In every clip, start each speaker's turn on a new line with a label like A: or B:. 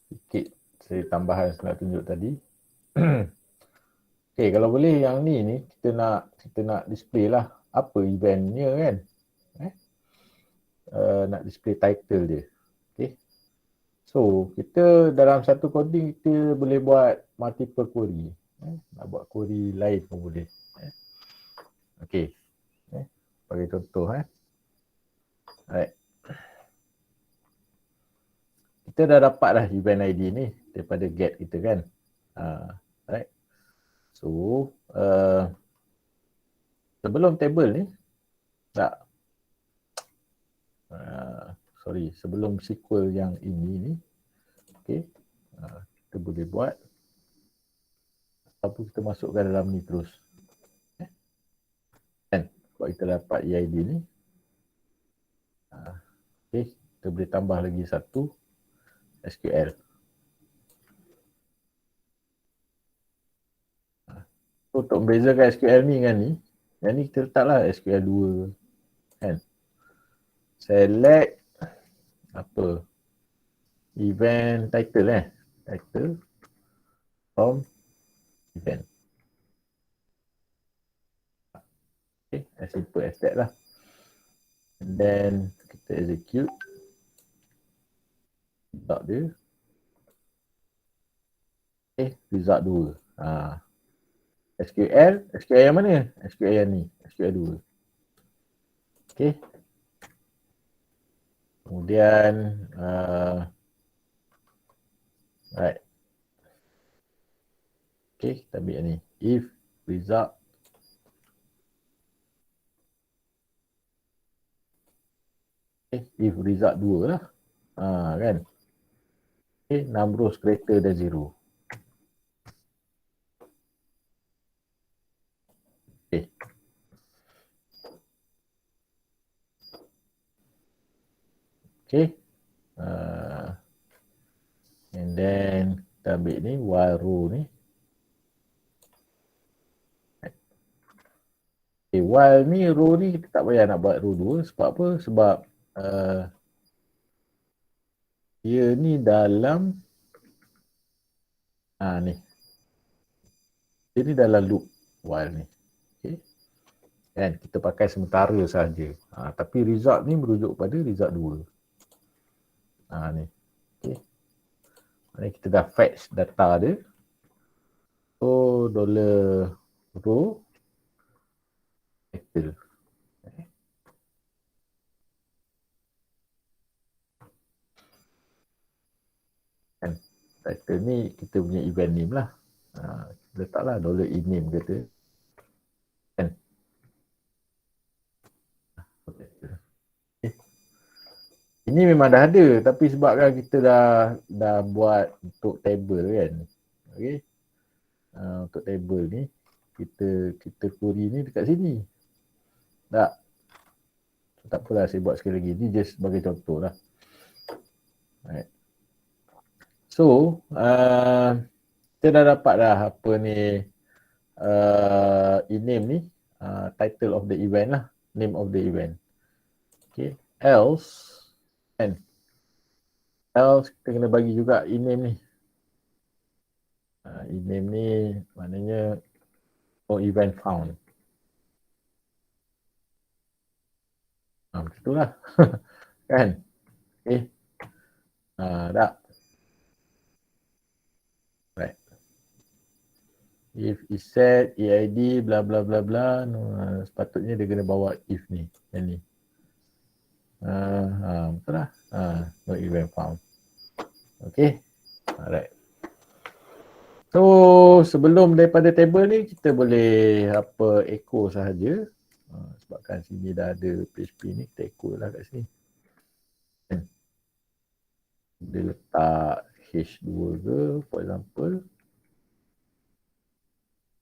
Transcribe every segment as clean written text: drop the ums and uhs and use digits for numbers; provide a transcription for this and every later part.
A: Sikit saya tambahan saya nak tunjuk tadi. Okay, kalau boleh yang ni kita nak display lah apa eventnya kan. Nak display title dia. Okay. So, kita dalam satu coding kita boleh buat multiple query. Nak buat query lain pun boleh. Okay. Bagi contoh. Alright. Kita dah dapat dah event ID ni daripada get kita kan. Right. So, sebelum table ni, sebelum SQL yang ini ni, okay, kita boleh buat apa kita masukkan dalam ni terus. Kan? Sebab kita dapat EID ni. Okay, kita boleh tambah lagi satu SQL. So, untuk membezakan SQL ni dengan ni, yang ni kita letaklah SQL 2 kan. Select apa? Event title title from event. Okay, as simple as that lah. And then kita execute. Result dia. Okay, result 2. SQL yang mana? SQL yang ni, SQL 2. Okay. Kemudian, right. Okay, kita ambil yang ni. If result if result 2 lah. Kan? Okay, number greater than 0. Okay. Okay. And then kita ambil ni while row ni. Okay, while ni row ni kita tak payah nak buat row 2. Sebab apa? Sebab dia ni dalam ni. Dia ni dalam loop while ni. Okay. Kan? Kita pakai sementara saja. Tapi result ni merujuk pada result 2. Ni. Okay. Ni kita dah fetch data dia. So, $row title. Kan? Title ni kita punya event name lah. Letaklah $ename kata. Kan? Ini memang dah ada, tapi sebabkan kita dah buat untuk table kan. Okay. Untuk table ni kita query ni dekat sini. Tak apalah, saya buat sekali lagi. Ni just sebagai contoh lah. Right. So, kita dah dapat dah apa ni ename ni, title of the event lah, name of the event. Okay. Else kita kena bagi juga ename ni. Ename ni maknanya event found. Macam itulah. Kan? Okay. Dah. Right. If is set EID bla bla bla bla, sepatutnya dia kena bawa if ni, yang ni. Betul lah. No event found. Okay. Alright. So, sebelum daripada table ni, kita boleh echo sahaja. Sebabkan sini dah ada PHP ni, kita echo lah kat sini. Dia letak H2 ke, for example.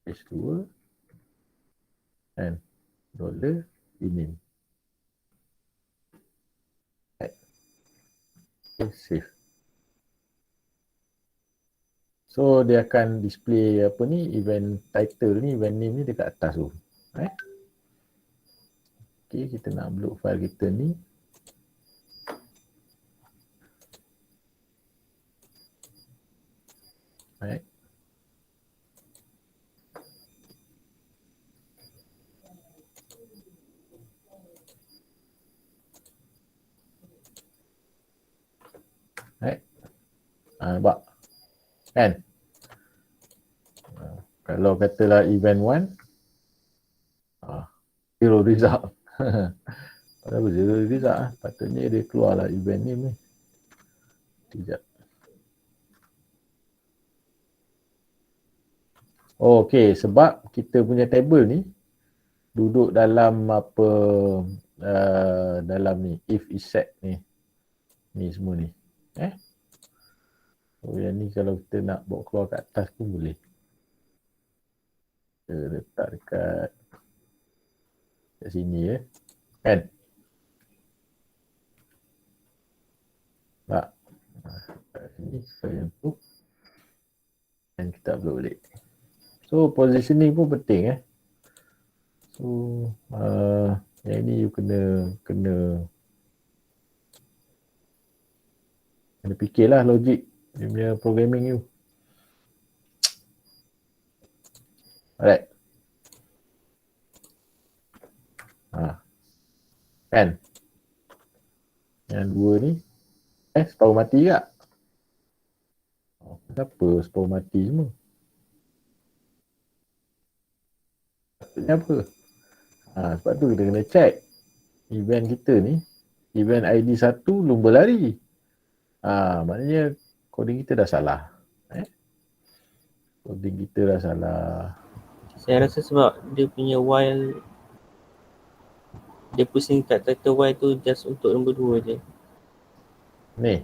A: H2 and $ename. Right. Okay, save. So, dia akan display apa ni, event title ni, event name ni dekat atas tu. Right? Okay, kita nak upload file kita ni. Right. Right. Nampak? Kan? Kalau katalah event 1, zero result. Padahal zero result. Patutnya dia keluarlah event ni. Tidak. Oh, okey, sebab kita punya table ni duduk dalam apa dalam ni if is set ni. Ni semua ni. So yang ni kalau kita nak bawa keluar kat atas pun boleh. Kita letak dekat sini ya. Kan? Tak. Kat sini saya tu. Dan kita upload balik. So positioning pun penting. So yang ni you kena fikirlah logik dia punya programming you. Alright. Kan? Yang dua ni separuh mati tak? Kenapa separuh mati semua? Maksudnya apa? Sebab tu kita kena check event kita ni, event ID 1 lumba lari. Maknanya coding kita dah salah. Coding kita dah salah.
B: Saya rasa sebab dia punya while, dia pusing kat title while tu just untuk nombor 2 je.
A: Ni.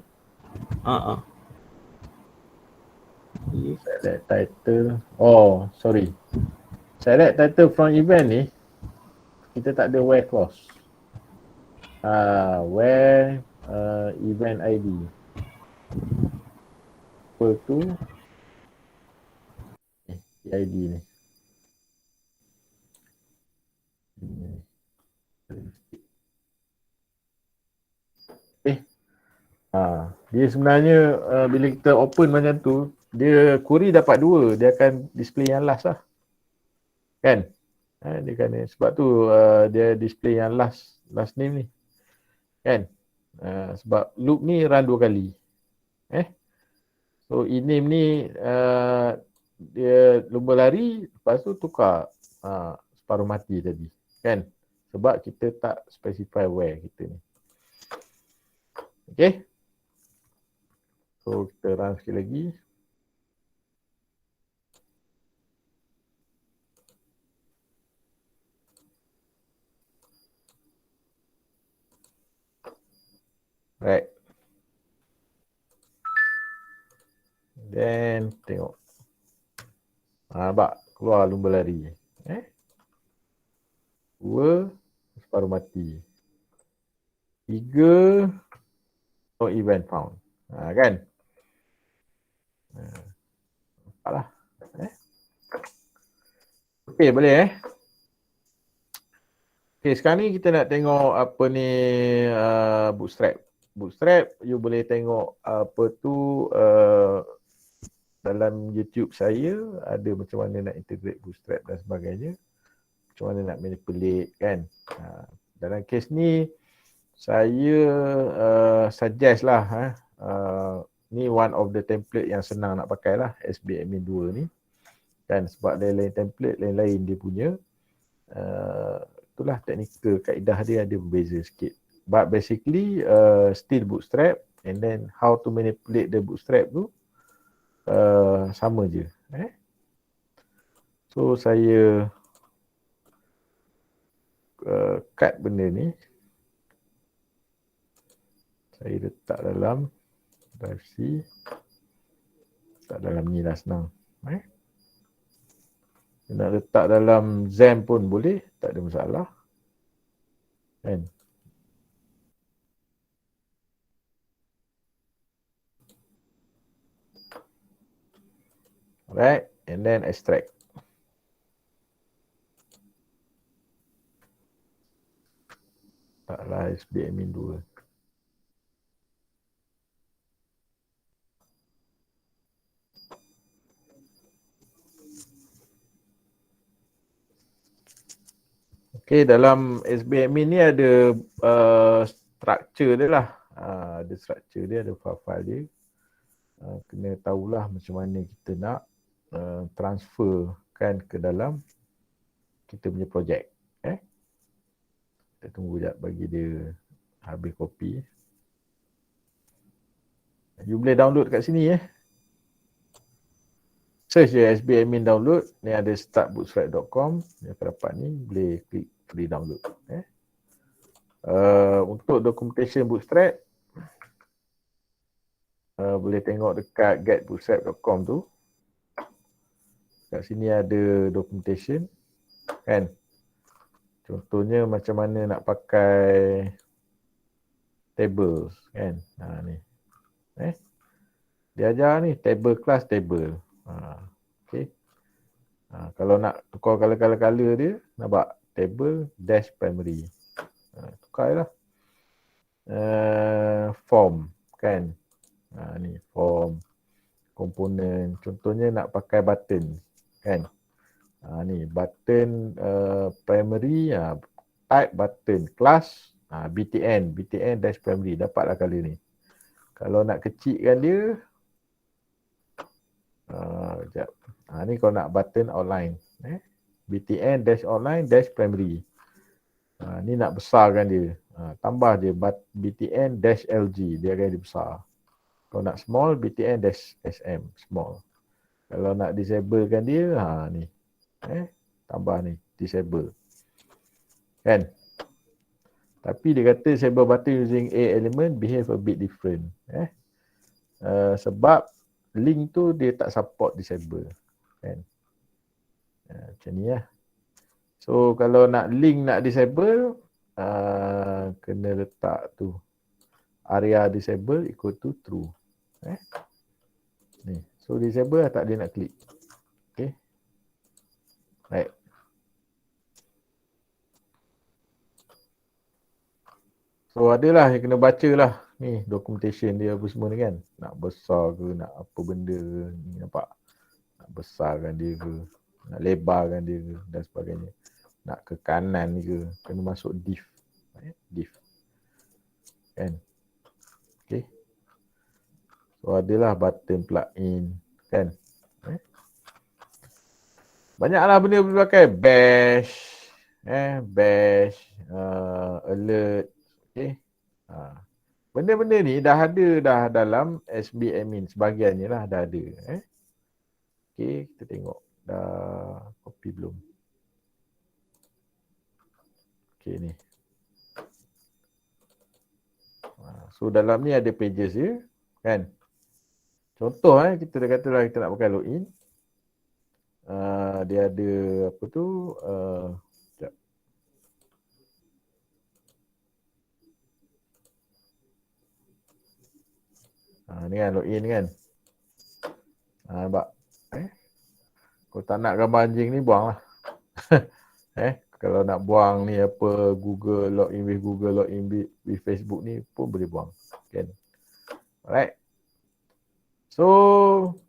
A: Select title. Oh, sorry. Select title from event ni, kita tak ada where clause. Where event ID. Equal to ID ni. Dia sebenarnya bila kita open macam tu, dia query dapat 2, dia akan display yang last lah. Kan? Dia kan, sebab tu dia display yang last name ni. Kan? Sebab loop ni run 2 kali. So ename ni dia lumba lari, lepas tu tukar separuh mati tadi. Kan? Sebab kita tak specify where kita ni. Okay? So kita run sekali lagi. Right. Then tengok. Nampak keluar lumba lari. 2 separuh mati. 3 no event found. Kan? Nampaklah. Okey, boleh Okey, sekarang ni kita nak tengok apa ni Bootstrap. Bootstrap you boleh tengok apa tu dalam YouTube saya ada macam mana nak integrate Bootstrap dan sebagainya. Macam mana nak manipulate kan. Dalam kes ni saya suggest lah ni one of the template yang senang nak pakai lah, SBadmin 2 ni. Kan sebab lain-lain template, lain-lain dia punya. Itulah teknikal kaedah dia ada berbeza sikit. But basically still Bootstrap, and then how to manipulate the Bootstrap tu sama je. So saya cut benda ni. Saya letak dalam drive C. Letak dalam ni lah senang. Nak letak dalam XAMPP pun boleh, tak ada masalah. Kan? Alright, and then extract. Taklah SBadmin 2. Okay, dalam SBME ni ada structure dia lah. Ada structure dia, ada file-file dia. Kena tahulah macam mana kita nak transfer kan ke dalam kita punya projek. Kita tunggu sekejap bagi dia habis kopi. You boleh download kat sini Search je SBME download. Ni ada startbootstrap.com. Yang akan dapat ni boleh klik free download. Untuk documentation bootstrap boleh tengok dekat getbootstrap.com tu. Kat sini ada documentation kan. Contohnya macam mana nak pakai tables kan. Ni. Dia ajar ni table class table. Okay. Kalau nak tukar color dia, nampak table dash primary. Tukar lah. Form kan. Ni form komponen. Contohnya nak pakai button kan. Ni button primary, type button class BTN dash primary, dapatlah color ni. Kalau nak kecilkan dia sekejap. Ni kalau nak button outline BTN dash outline dash primary. Ni nak besarkan dia. Tambah je BTN dash LG, dia akan jadi besar. Kalau nak small, BTN dash SM small. Kalau nak disablekan dia, ni. Tambah ni, disable. Kan? Tapi dia kata disable button using A element behave a bit different. Sebab link tu dia tak support disable. Kan? Macam ni lah. So kalau nak link nak disable, kena letak tu. Area disable equal to true. Ni. So disable tak dia nak klik. Okay. Right. So adalah yang kena baca lah. Ni documentation dia apa semua ni kan. Nak besar ke, nak apa benda ke. Ni nampak. Nak besarkan dia ke. Nak lebarkan dia ke dan sebagainya. Nak ke kanan ke. Kena masuk div. Div. Kan. Okay. So adalah button plugin. Kan. Banyaklah benda boleh pakai. Bash. Bash. Alert. Okay. Benda-benda ni dah ada dah dalam SBME. Sebahagiannya lah dah ada. Okay, kita tengok. Dah copy belum? Okay ni. So dalam ni ada pages dia. Kan? Contoh kita dah kata lah kita nak pakai login. Dia ada apa tu? Sekejap. Ni kan login kan. Nampak? Kalau tak nak gambar anjing ni buang lah. Kalau nak buang ni apa Google login with Facebook ni pun boleh buang. Kan? Alright. So,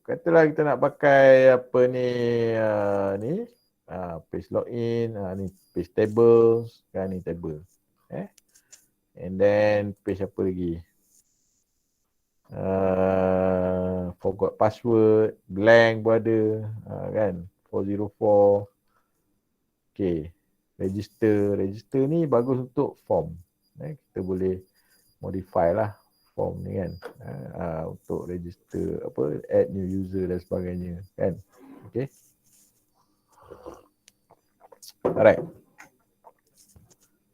A: katalah kita nak pakai apa ni page login, ni page tables, kan ni table. And then page apa lagi? Forgot password, blank pun ada, kan? 404. Okay. Register ni bagus untuk form. Kita boleh modify lah form ni kan. Untuk register apa, add new user dan sebagainya kan. Okay. Alright.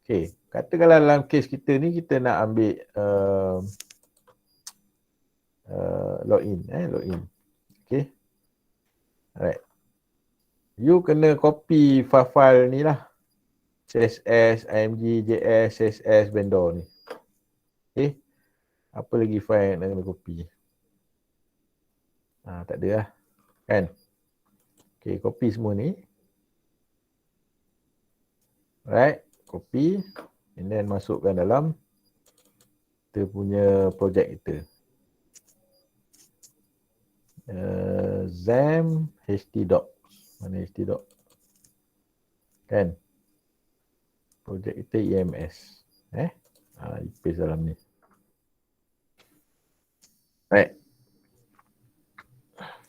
A: Okay. Katakanlah dalam case kita ni kita nak ambil login. Login. Okay. Alright. You kena copy file-file ni lah. CSS, IMG, JS, CSS, vendor ni. Okay. Apa lagi file yang nak kena copy? Tak ada lah. Kan? Okay, copy semua ni. Right. Copy. And then masukkan dalam kita punya projek kita. XAMPP htdocs. Mana htdocs? Kan? Projek kita EMS. Paste dalam ni. Right.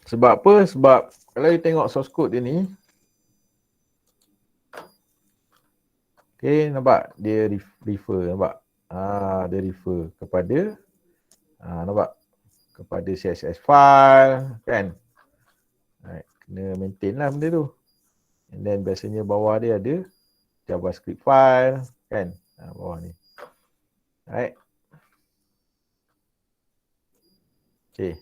A: Sebab apa? Sebab kalau you tengok source code dia ni, okay, nampak? Dia refer, nampak? Dia refer kepada, nampak? Kepada CSS file, kan? Right. Kena maintain lah benda tu. And then biasanya bawah dia ada JavaScript file, kan? Bawah ni. Right. Okay.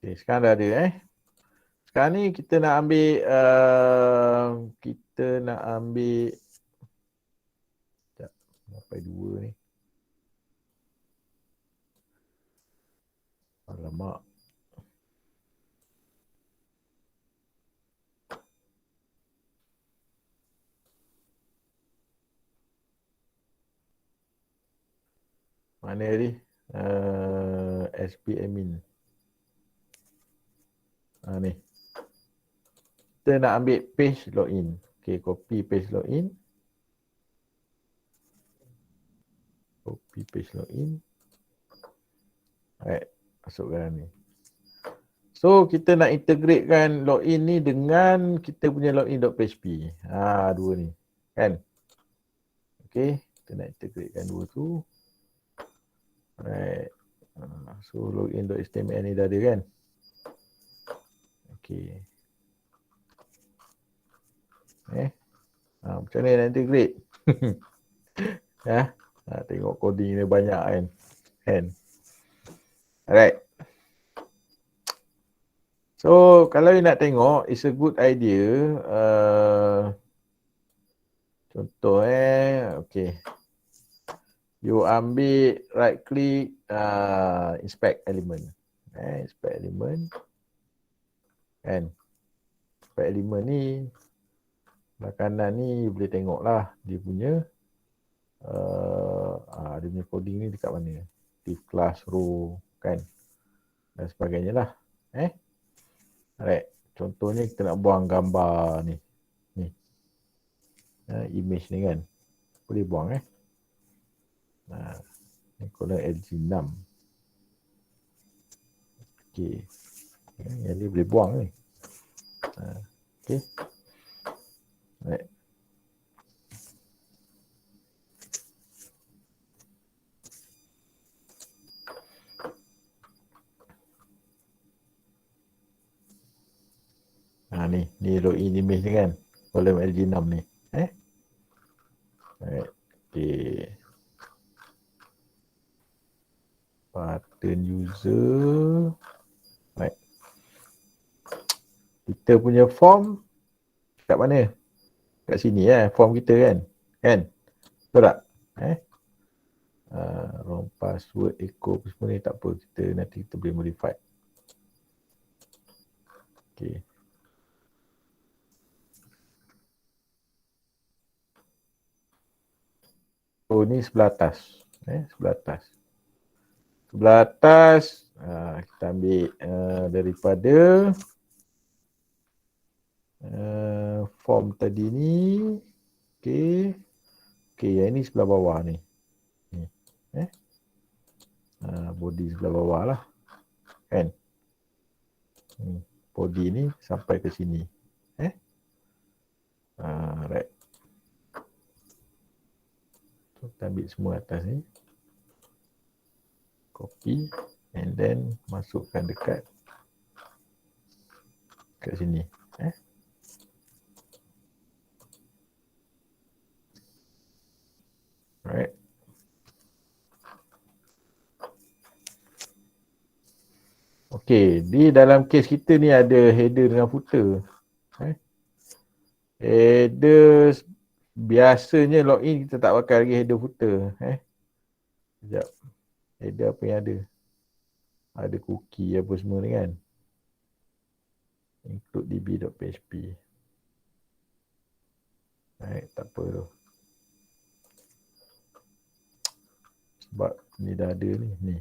A: Okay, sekarang dah ada Sekarang ni kita nak ambil sekejap, sampai 2 ni. Alamak. Mana ni? SP admin. Ni. Kita nak ambil page login. Okay, copy page login. Copy page login. Alright, masuk dalam ni. So, kita nak integratekan login ni dengan kita punya login.php. Dua ni. Kan? Okay, kita nak integratekan dua tu. Alright. So, login.html ni dah ada kan? Okay. Macam mana nak integrate? Tengok coding ni banyak kan? Alright. So, kalau you nak tengok, it's a good idea. Contoh okay. You ambil right click, inspect element. Inspect element. Kan? Inspect element ni, belah kanan ni boleh tengok lah dia punya dia punya coding ni dekat mana. Div class, row, kan? Dan sebagainya lah. Alright. Contohnya kita nak buang gambar ni. Image ni kan. Boleh buang ni column LG6. Okay. Yang ni boleh buang ni. Okay. Alright. Ni login image ni kan. Column LG6 ni. Alright. Okay. Button user. Right. Kita punya form kat mana? Kat sini form kita kan? Betul tak? Wrong password, echo semua ni tak apa. Nanti kita boleh modify. Okay. Oh, ni sebelah atas. Sebelah atas. Sebelah atas, kita ambil daripada form tadi ni. Okay. Okay, yang ni sebelah bawah ni. Body sebelah bawah lah. Kan? Body ni sampai ke sini. Right. So, kita ambil semua atas ni. Copy. And then masukkan dekat sini. Right. Okay, di dalam case kita ni ada header dengan footer. Header biasanya login kita tak pakai lagi header footer. Sekejap. Header apa yang ada? Ada cookie apa semua ni kan. Include db.php. Tak apa tu. Sebab ni dah ada ni. Ni.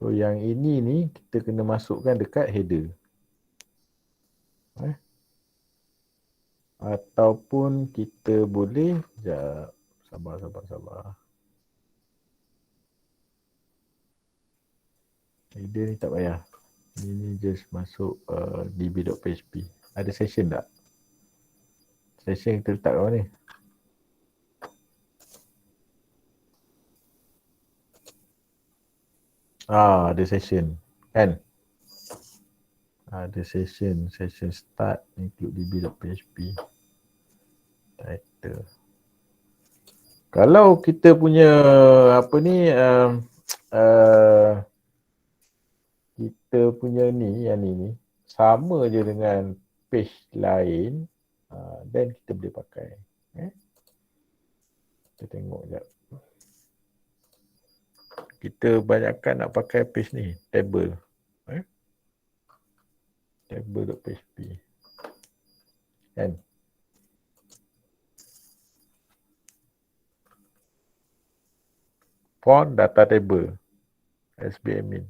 A: So yang ini ni kita kena masukkan dekat header. Ataupun kita boleh, sekejap, sabar. Header ni tak payah. Ini just masuk db.php. Ada session tak? Session kita letak kat mana? Ada session. Kan? Ada session start include db.php. Title. Kalau kita punya apa ni kita punya ni, yang ni sama je dengan page lain, then kita boleh pakai. Kita tengok sekejap. Kita banyakkan nak pakai page ni, table. Table.php. Kan? Font data table. SBMin.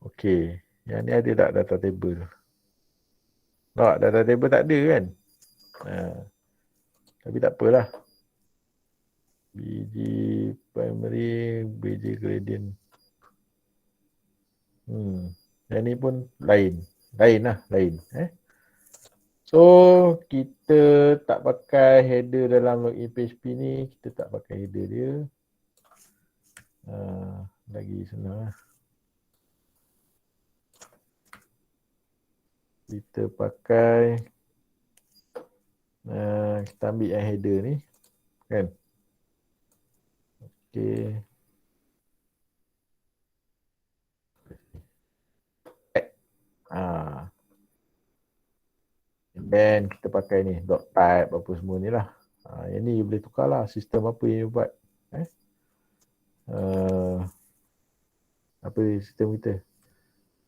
A: Okey. Yang ni ada tak data table? Tak, data table tak ada kan? Tapi tak apalah. BG primary, BG gradient. Yang ni pun lain. Lain. So, kita tak pakai header dalam login PHP ni. Kita tak pakai header dia. Lagi senang lah. Kita pakai kita ambil yang header ni. Kan? Okay. And then kita pakai ni dot type apa semua ni lah. Yang ni you boleh tukar lah sistem apa yang you buat. Apa sistem kita?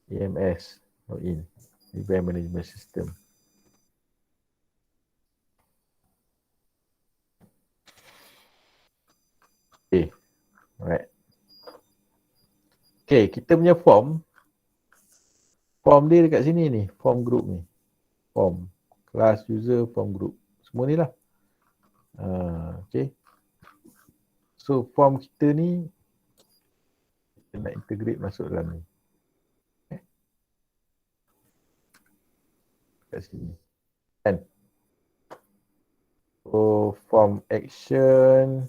A: EMS login. Event Management System. Okay. Alright. Okay, kita punya form dia dekat sini ni, form group ni. Form, class user, form group. Semua ni lah. Okay. So, form kita ni, kita nak integrate masuk dalam ni. Kat sini. Kan? So, form action,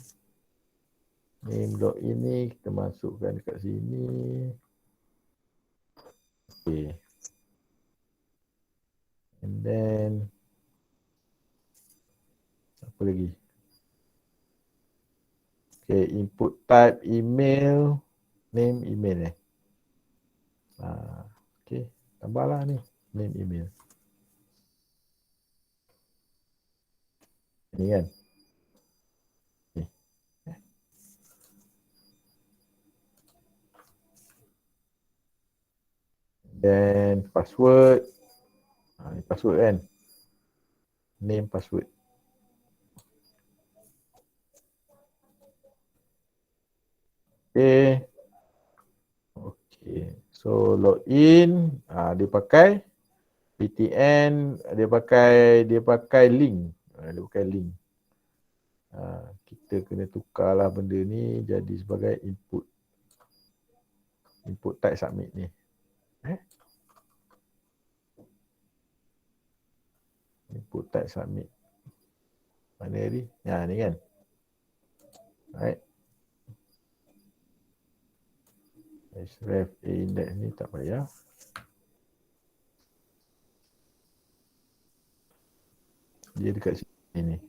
A: name.in ni, kita masukkan dekat sini. Okay. And then, apa lagi? Okay, input type email, name email okay, tambahlah ni, name email. Ni kan? Okay. Then password. Ni password kan? Name password. Okay. Okay. So login, dia pakai PTN, dia pakai link. Dia pakai link. Kita kena tukarlah benda ni jadi sebagai input. Input type submit ni. Input type submit. Mana ni? Ni kan? Right. Href A index ni tak payah. Dia dekat sini ni.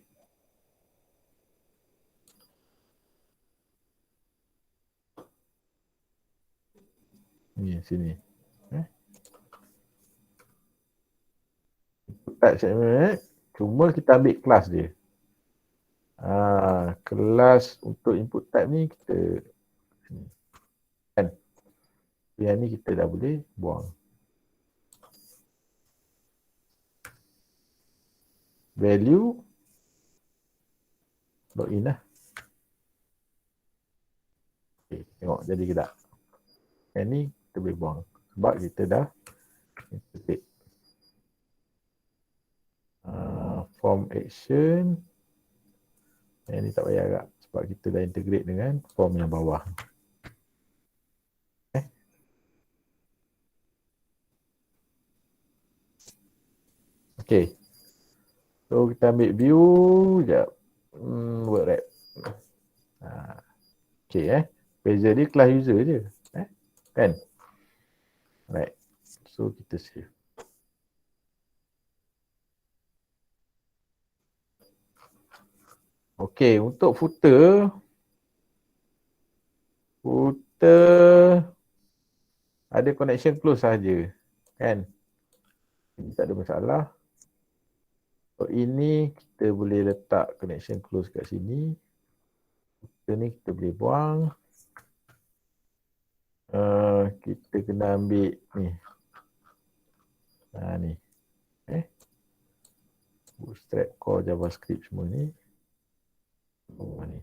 A: Ni sini. Type segment, cuma kita ambil kelas dia. Kelas untuk input type ni kita kan. Yang ni kita dah boleh buang. Value login lah. jadi ke tak. Yang ni kita boleh buang. Sebab kita dah integrate. Form action. Yang ni tak payah agak. Sebab kita dah integrate dengan form yang bawah. Okay. So kita ambil view. Sekejap. Word wrap. Okay Beza dia class user je. Kan? Right. So kita save. Okay, untuk footer ada connection close saja. Kan? Ini tak ada masalah. So ini kita boleh letak connection close kat sini. Footer ni kita boleh buang. Kita kena ambil ni. Ni. Bootstrap core JavaScript semua ni. Ni.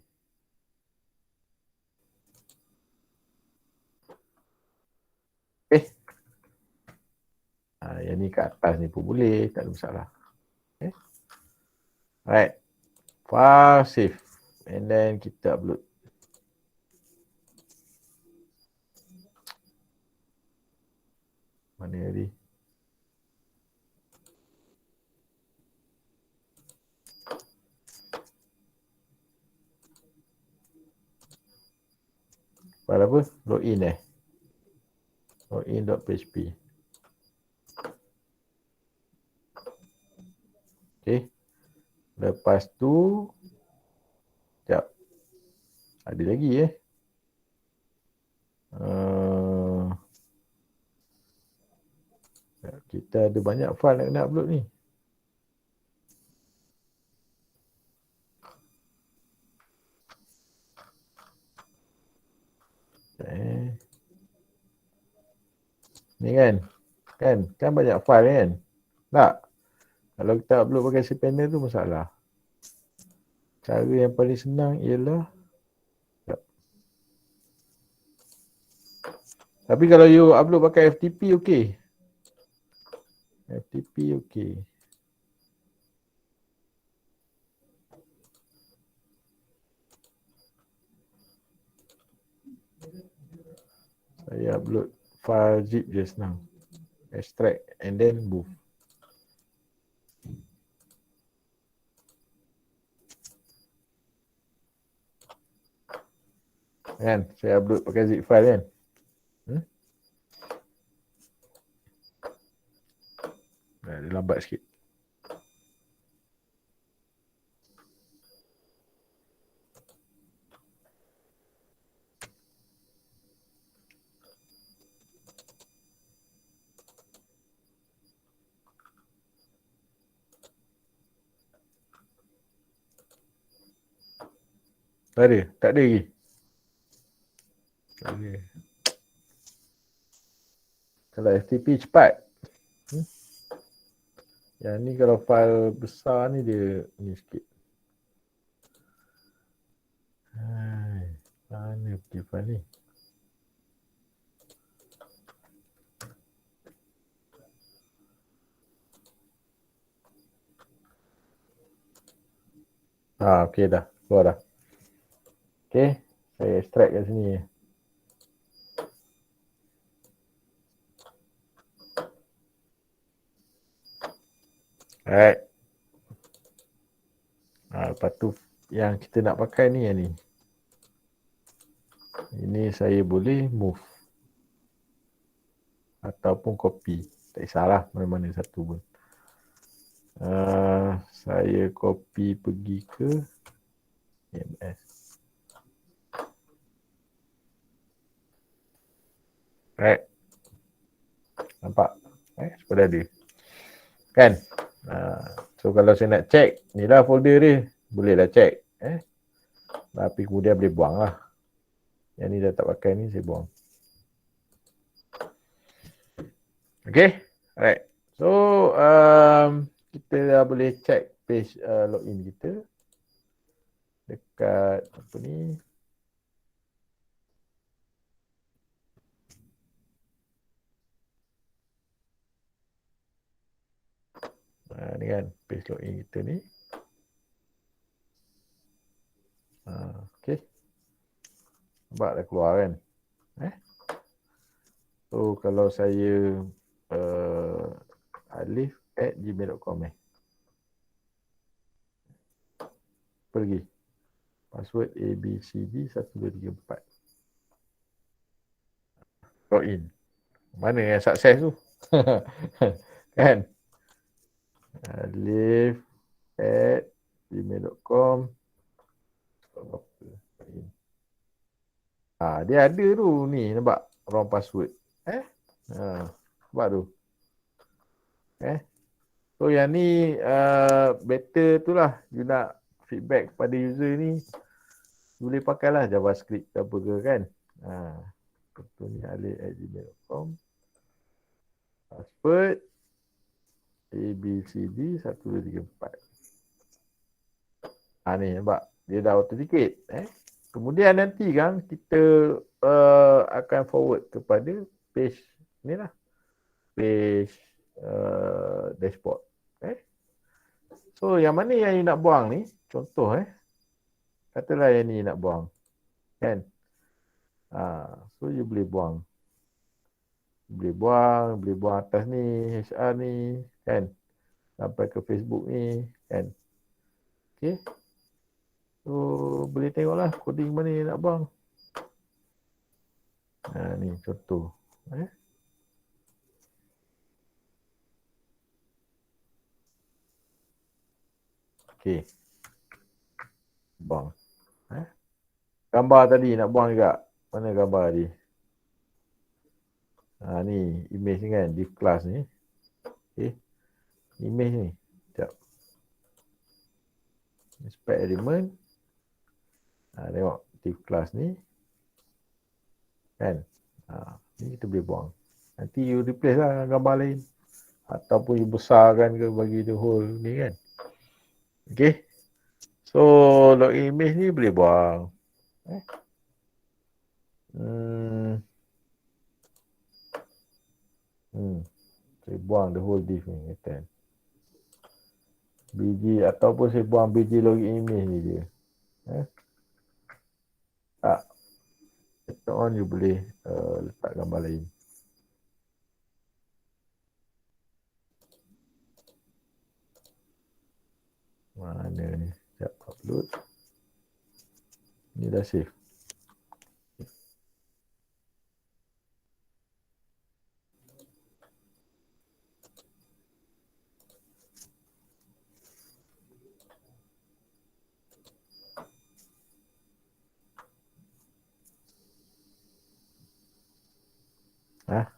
A: Yang ni kat atas ni pun boleh, tak ada masalah. Alright. File save. And then kita upload. Mana tadi? File apa? Login Login.php. Okay. Lepas tu sekejap. Ada lagi kita ada banyak file nak kena upload ni. Ni kan banyak file kan. Tak. Kalau kita upload pakai cPanel tu masalah. Cara yang paling senang ialah tapi kalau you upload pakai FTP okey. FTP okey. Saya upload file zip je senang. Extract and then move. Kan? Saya upload pakai zip file kan? Dia lambat sikit. Tak ada? Tak ada lagi? Tak ada. Kalau FTP cepat. Yang ni kalau file besar ni dia ni sikit. Mana pergi file ni? Okey dah. Keluar dah. Okey. Saya extract kat sini. Alright. Lepas tu yang kita nak pakai ni yang ni. Ini saya boleh move. Ataupun copy. Tak kisahlah mana-mana satu pun. Saya copy pergi ke CMS. Right. Nampak? Sudah ada. Kan? So kalau saya nak check, ni lah folder dia. Bolehlah check. Tapi kemudian boleh buang lah. Yang ni dah tak pakai ni, saya buang. Okay. Alright. So, kita dah boleh check page login kita. Dekat apa ni? Ni kan page login kita ni. Okey. Nampak dah keluar kan. So kalau saya alif@gmail.com pergi password ABCD 1234 login. Mana yang sukses tu? Kan? alif@gmail.com dia ada tu ni, nampak wrong password. Nampak tu. So yang ni better tu lah, you nak feedback kepada user ni, boleh pakailah JavaScript ke apa ke kan. Contohnya alif@gmail.com password ABCD 1234. Ni nampak dia dah authenticate. Kemudian nanti kan kita akan forward kepada page ni lah, page dashboard. So yang mana yang you nak buang ni, contoh katalah yang ni nak buang kan. So you boleh buang atas ni, HR ni kan, sampai ke Facebook ni kan. Okay. So boleh tengoklah coding mana yang nak buang. Ni contoh. Okay. Buang. Gambar tadi nak buang juga. Mana gambar tadi? Ni image ni kan, div class ni. Okay. Image ni. Sekejap. Inspect element. Tengok div class ni. Kan? Ni kita boleh buang. Nanti you replace lah gambar lain. Ataupun you besarkan ke bagi the whole ni kan. Okay. So login image ni boleh buang. Saya buang the whole div ni kata. Biji ataupun saya buang biji login image ni je. Tak. Later on you boleh letak gambar lain. Mana ni? Sekejap upload. Ni dah save.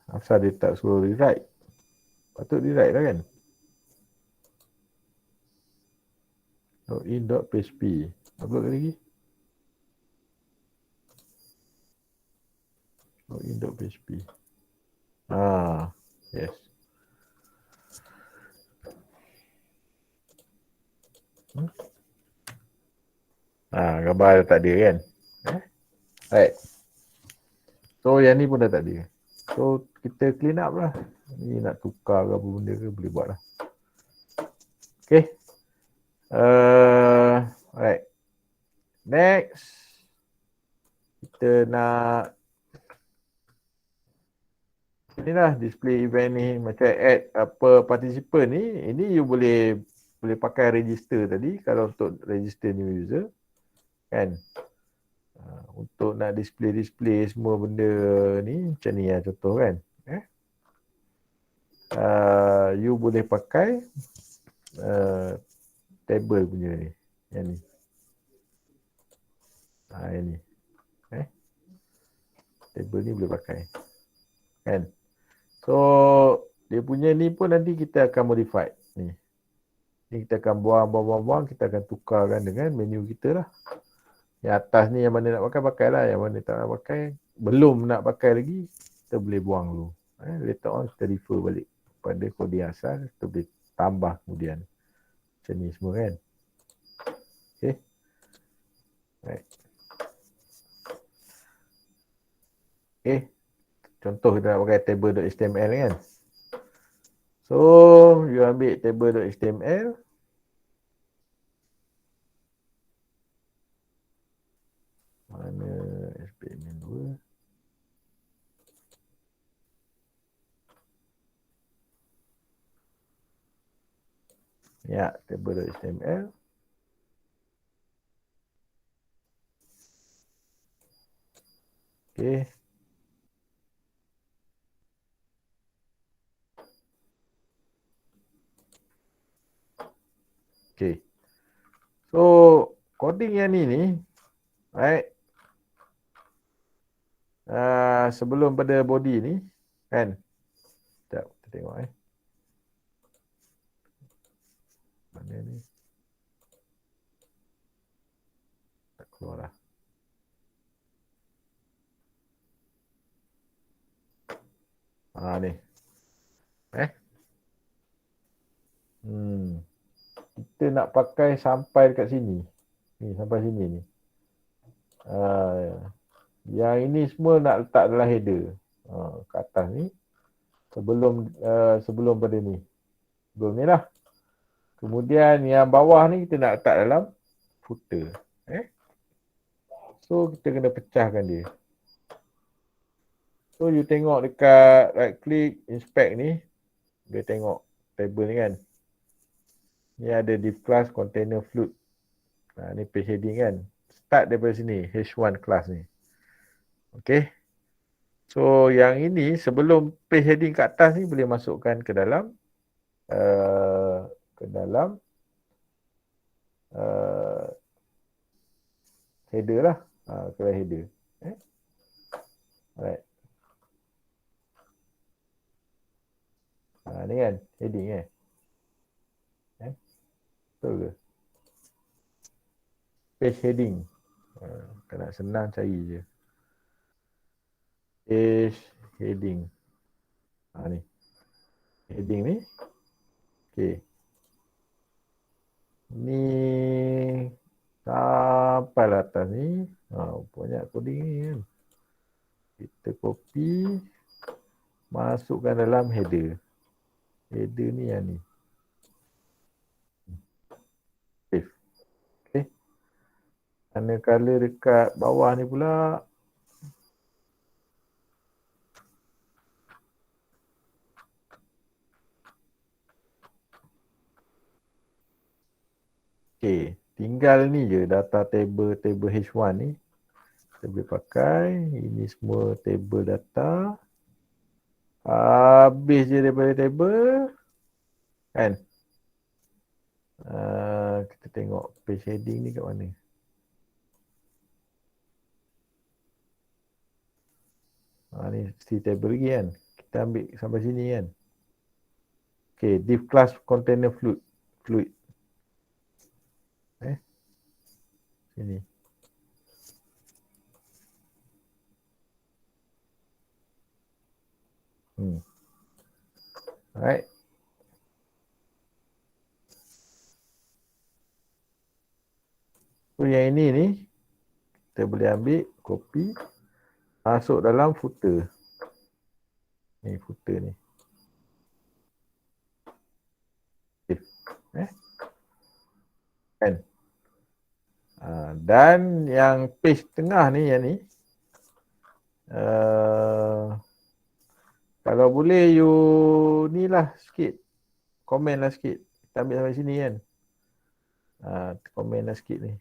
A: Asal dia tak suruh rewrite. Patut rewrite lah kan. Login.php. Upload lagi. Login.php. Yes. Gambar dah tak ada kan. Right. So yang ni pun dah tak ada. So kita clean up lah. Ni nak tukar ke apa benda ke boleh buat lah. Okay. Alright. Next. Kita nak ni lah display event ni, macam add apa participant ni. Ini you boleh pakai register tadi kalau untuk register new user kan. Untuk nak display semua benda ni macam ni lah contoh kan. You boleh pakai table punya ni. Yang ni. Yang ni. Table ni boleh pakai. Kan. So dia punya ni pun nanti kita akan modify ni. Ni kita akan buang, kita akan tukarkan dengan menu kita lah. Yang atas ni yang mana nak pakai, pakailah. Yang mana tak nak pakai, belum nak pakai lagi, kita boleh buang dulu. Later on kita refer balik pada kode asal, kita boleh tambah kemudian. Macam ni semua kan. Okay. Right. Okay. Contoh kita nak pakai table.html kan. So, you ambil table.html. Mana SPMN 2? Ya, table.html. Okay. Okay. So, coding yang ni, right? Sebelum pada body ni, kan? Sekejap, kita tengok Mana ni? Tak keluar lah. Ni. Kita nak pakai sampai dekat sini. Ni, sampai sini ni. Yang ini semua nak letak dalam header. Kat atas ni. Sebelum pada ni. Sebelum ni lah. Kemudian yang bawah ni kita nak letak dalam footer. So kita kena pecahkan dia. So you tengok dekat right click inspect ni. Dia tengok table ni kan. Ni ada div class container float. Ni page heading kan. Start daripada sini. H1 class ni. Okay. So yang ini sebelum page heading kat atas ni boleh masukkan ke dalam header lah. Ke dalam header. Alright. Ni kan heading betul ke? Page heading. Kalau nak senang cari je. Page heading. Ni. Heading ni. Okay. Ni sampai atas ni. Banyak coding ni kan. Kita copy. Masukkan dalam header. Header ni yang ni. Save. Okay. Manakala dekat bawah ni pula. Okay. Tinggal ni je data table H1 ni. Kita boleh pakai. Ini semua table data. Habis je daripada table. Kan? Kita tengok page heading ni kat mana. Ni still table lagi kan. Kita ambil sampai sini kan. Okay, div class container fluid. Sini. Alright. So yang ini ni kita boleh ambil, copy, masuk dalam footer. Ni footer ni. Kan? Dan yang page tengah ni, yang ni, kalau boleh you ni lah sikit, komen lah sikit. Kita ambil sampai sini kan. Komen lah sikit ni.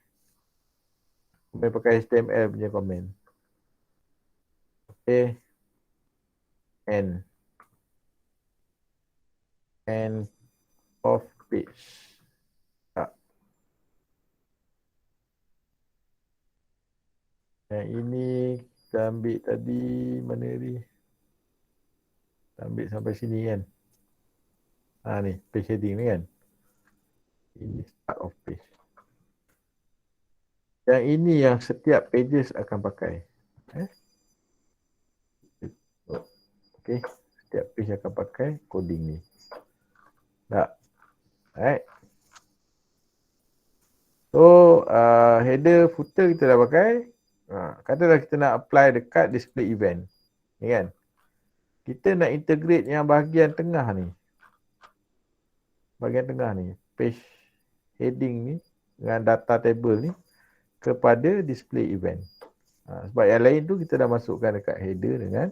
A: Komen pakai HTML punya komen. Okay. End of page. Yang ini kita ambil tadi, mana ni? Kita ambil sampai sini kan. Ni, page heading ni kan. Ini start of page. Yang ini yang setiap pages akan pakai. Okay. Setiap page akan pakai coding ni. Tak. Alright. So, header, footer kita dah pakai. Katalah kita nak apply dekat display event. Ni kan. Kita nak integrate yang bahagian tengah ni. bahagian tengah ni, page heading ni dengan data table ni kepada display event. Sebab yang lain tu kita dah masukkan dekat header dengan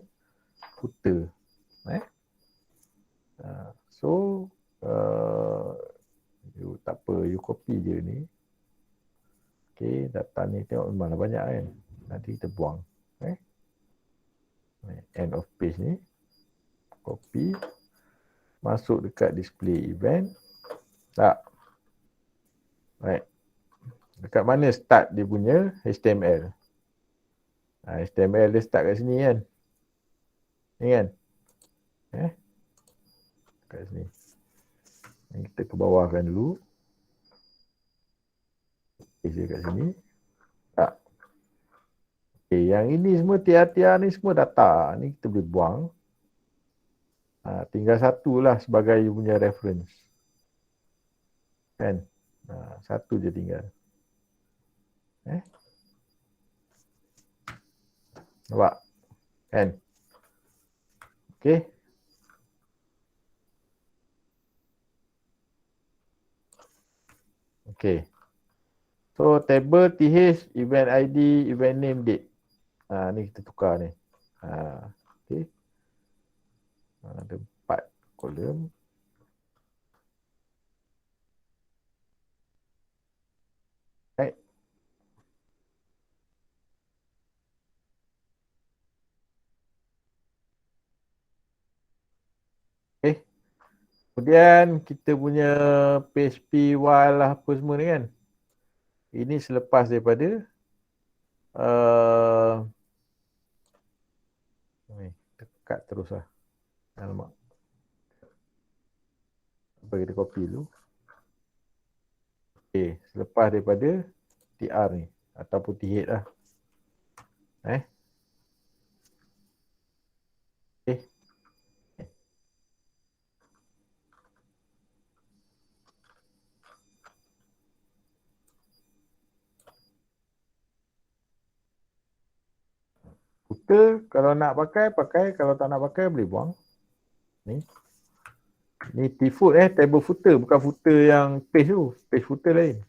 A: footer. So tak apa, you copy je ni. Okay, data ni tengok memanglah banyak kan. Nanti kita buang. End of page ni. Copy. Masuk dekat display event. Tak. Right. Dekat mana start dia punya HTML. HTML dia start kat sini kan. Ni kan. Kat sini. Kita ke bawahkan dulu. Paste dia kat sini. Tak. Okay, yang ini semua tiar-tiar ni semua data. Ni kita boleh buang. Tinggal satu lah sebagai you punya reference. Kan? Satu je tinggal. Nampak? Kan? Okay. Okay. So, table TH, event ID, event name, date. Ni kita tukar ni. Okay. Ada 4 kolom. Right. Okay. Kemudian kita punya PHP while lah apa semua ni kan. Ini selepas daripada dekat terus lah. Alamak. Apa kita copy dulu. Okay. Selepas daripada TR ni. Ataupun TH lah. Okay. Footer kalau nak pakai, kalau tak nak pakai boleh buang. Ni. Ni T-foot table footer, bukan footer yang page tu. Page footer lain.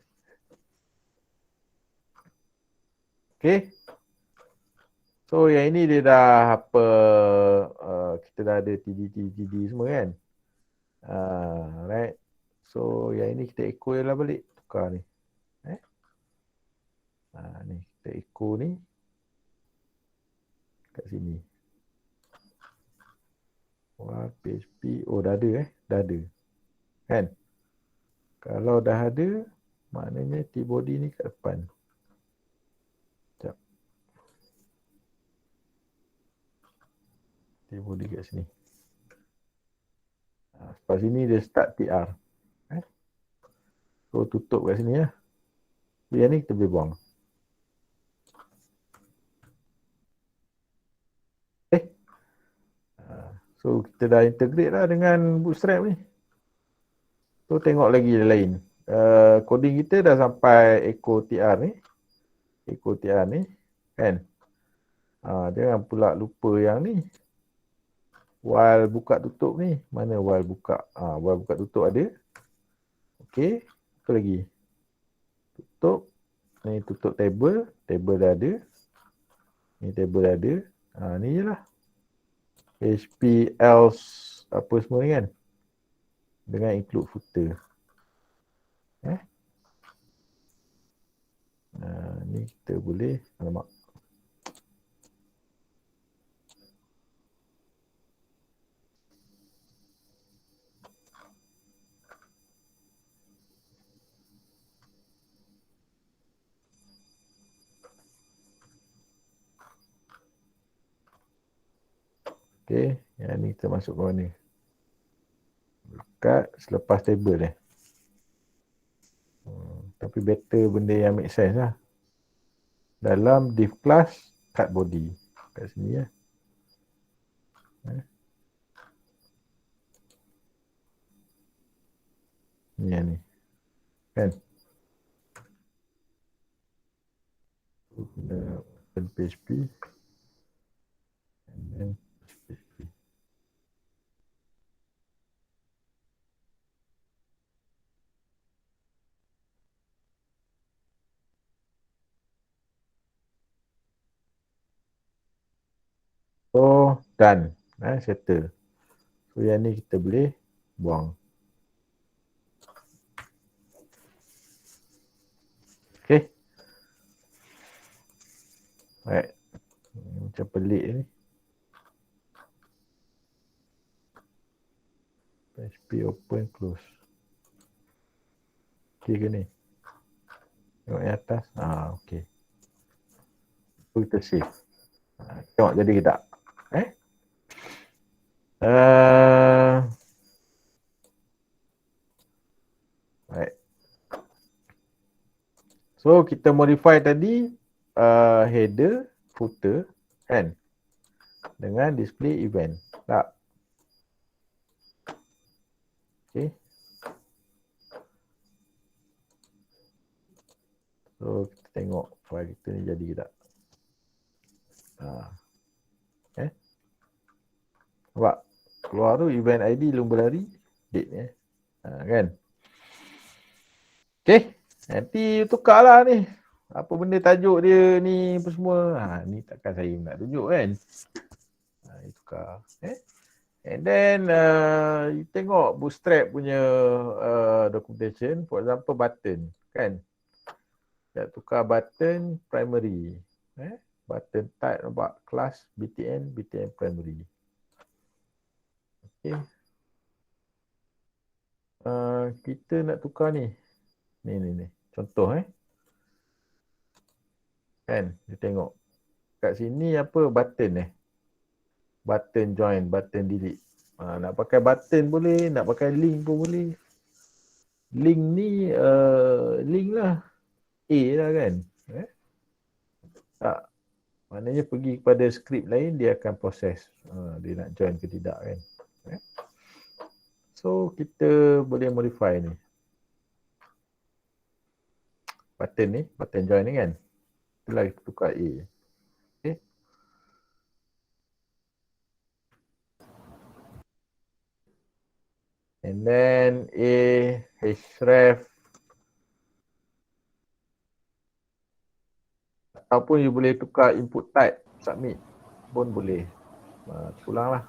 A: Okay. So yang ini dia dah apa, kita dah ada TD semua kan. Right. So yang ini kita echo je lah balik. Tukar ni. Ni kita echo ni. Kat sini. Wah, PHP. Oh, dah ada Dah ada. Kan? Kalau dah ada, maknanya T-body ni kat depan. Sekejap. T-body kat sini. Lepas sini dia start TR. So, tutup kat sini lah. Yang ni kita boleh buang. So, kita dah integrate lah dengan Bootstrap ni. So, tengok lagi yang lain. Coding kita dah sampai echo TR ni. Echo TR ni. Kan? Jangan pula lupa yang ni. While buka tutup ni. Mana while buka? While buka tutup ada. Okey. Apa lagi? Tutup. Ni tutup table. Table dah ada. Ni table dah ada. Ni je lah. HP else apa semua ni kan. Dengan include footer. Ni kita boleh. Alamak. Okey, yang ni kita masuk ke mana? Dekat selepas table tapi better benda yang make sense lah. Dalam div class, cut body. Kat sini ya. Ni yang ni. Kan? Open PHP. And then PHP. So done. Settle. So yang ni kita boleh buang. Okay. Right. Macam pelik ni. PHP open close. Okay ke ni? Tengok yang atas. Okay. So kita save. Tengok jadi ke tak? Right. So kita modify tadi header, footer kan, dengan display event. Tak. Okay. So kita tengok file kita ni jadi ke tak. Nampak? Keluar tu event ID lumba lari date ni. Kan? Okay. Nanti tukarlah ni. Apa benda tajuk dia ni apa semua. Ni takkan saya nak tunjuk kan. Tukar. And then you tengok Bootstrap punya documentation. For example button kan. Kita tukar button primary. Button type nampak class BTN primary. Okay. Kita nak tukar ni. Ni. Contoh kan, dia tengok. Kat sini apa button Button join, button delete. Nak pakai button boleh, nak pakai link pun boleh. Link ni link lah. A lah kan. Tak. Maknanya pergi kepada skrip lain, dia akan proses. Dia nak join ke tidak kan. So kita boleh modify ni. Button join ni kan. Itulah kita tukar A. Okay. And then A href ataupun you boleh tukar input type submit pun boleh. Ulanglah.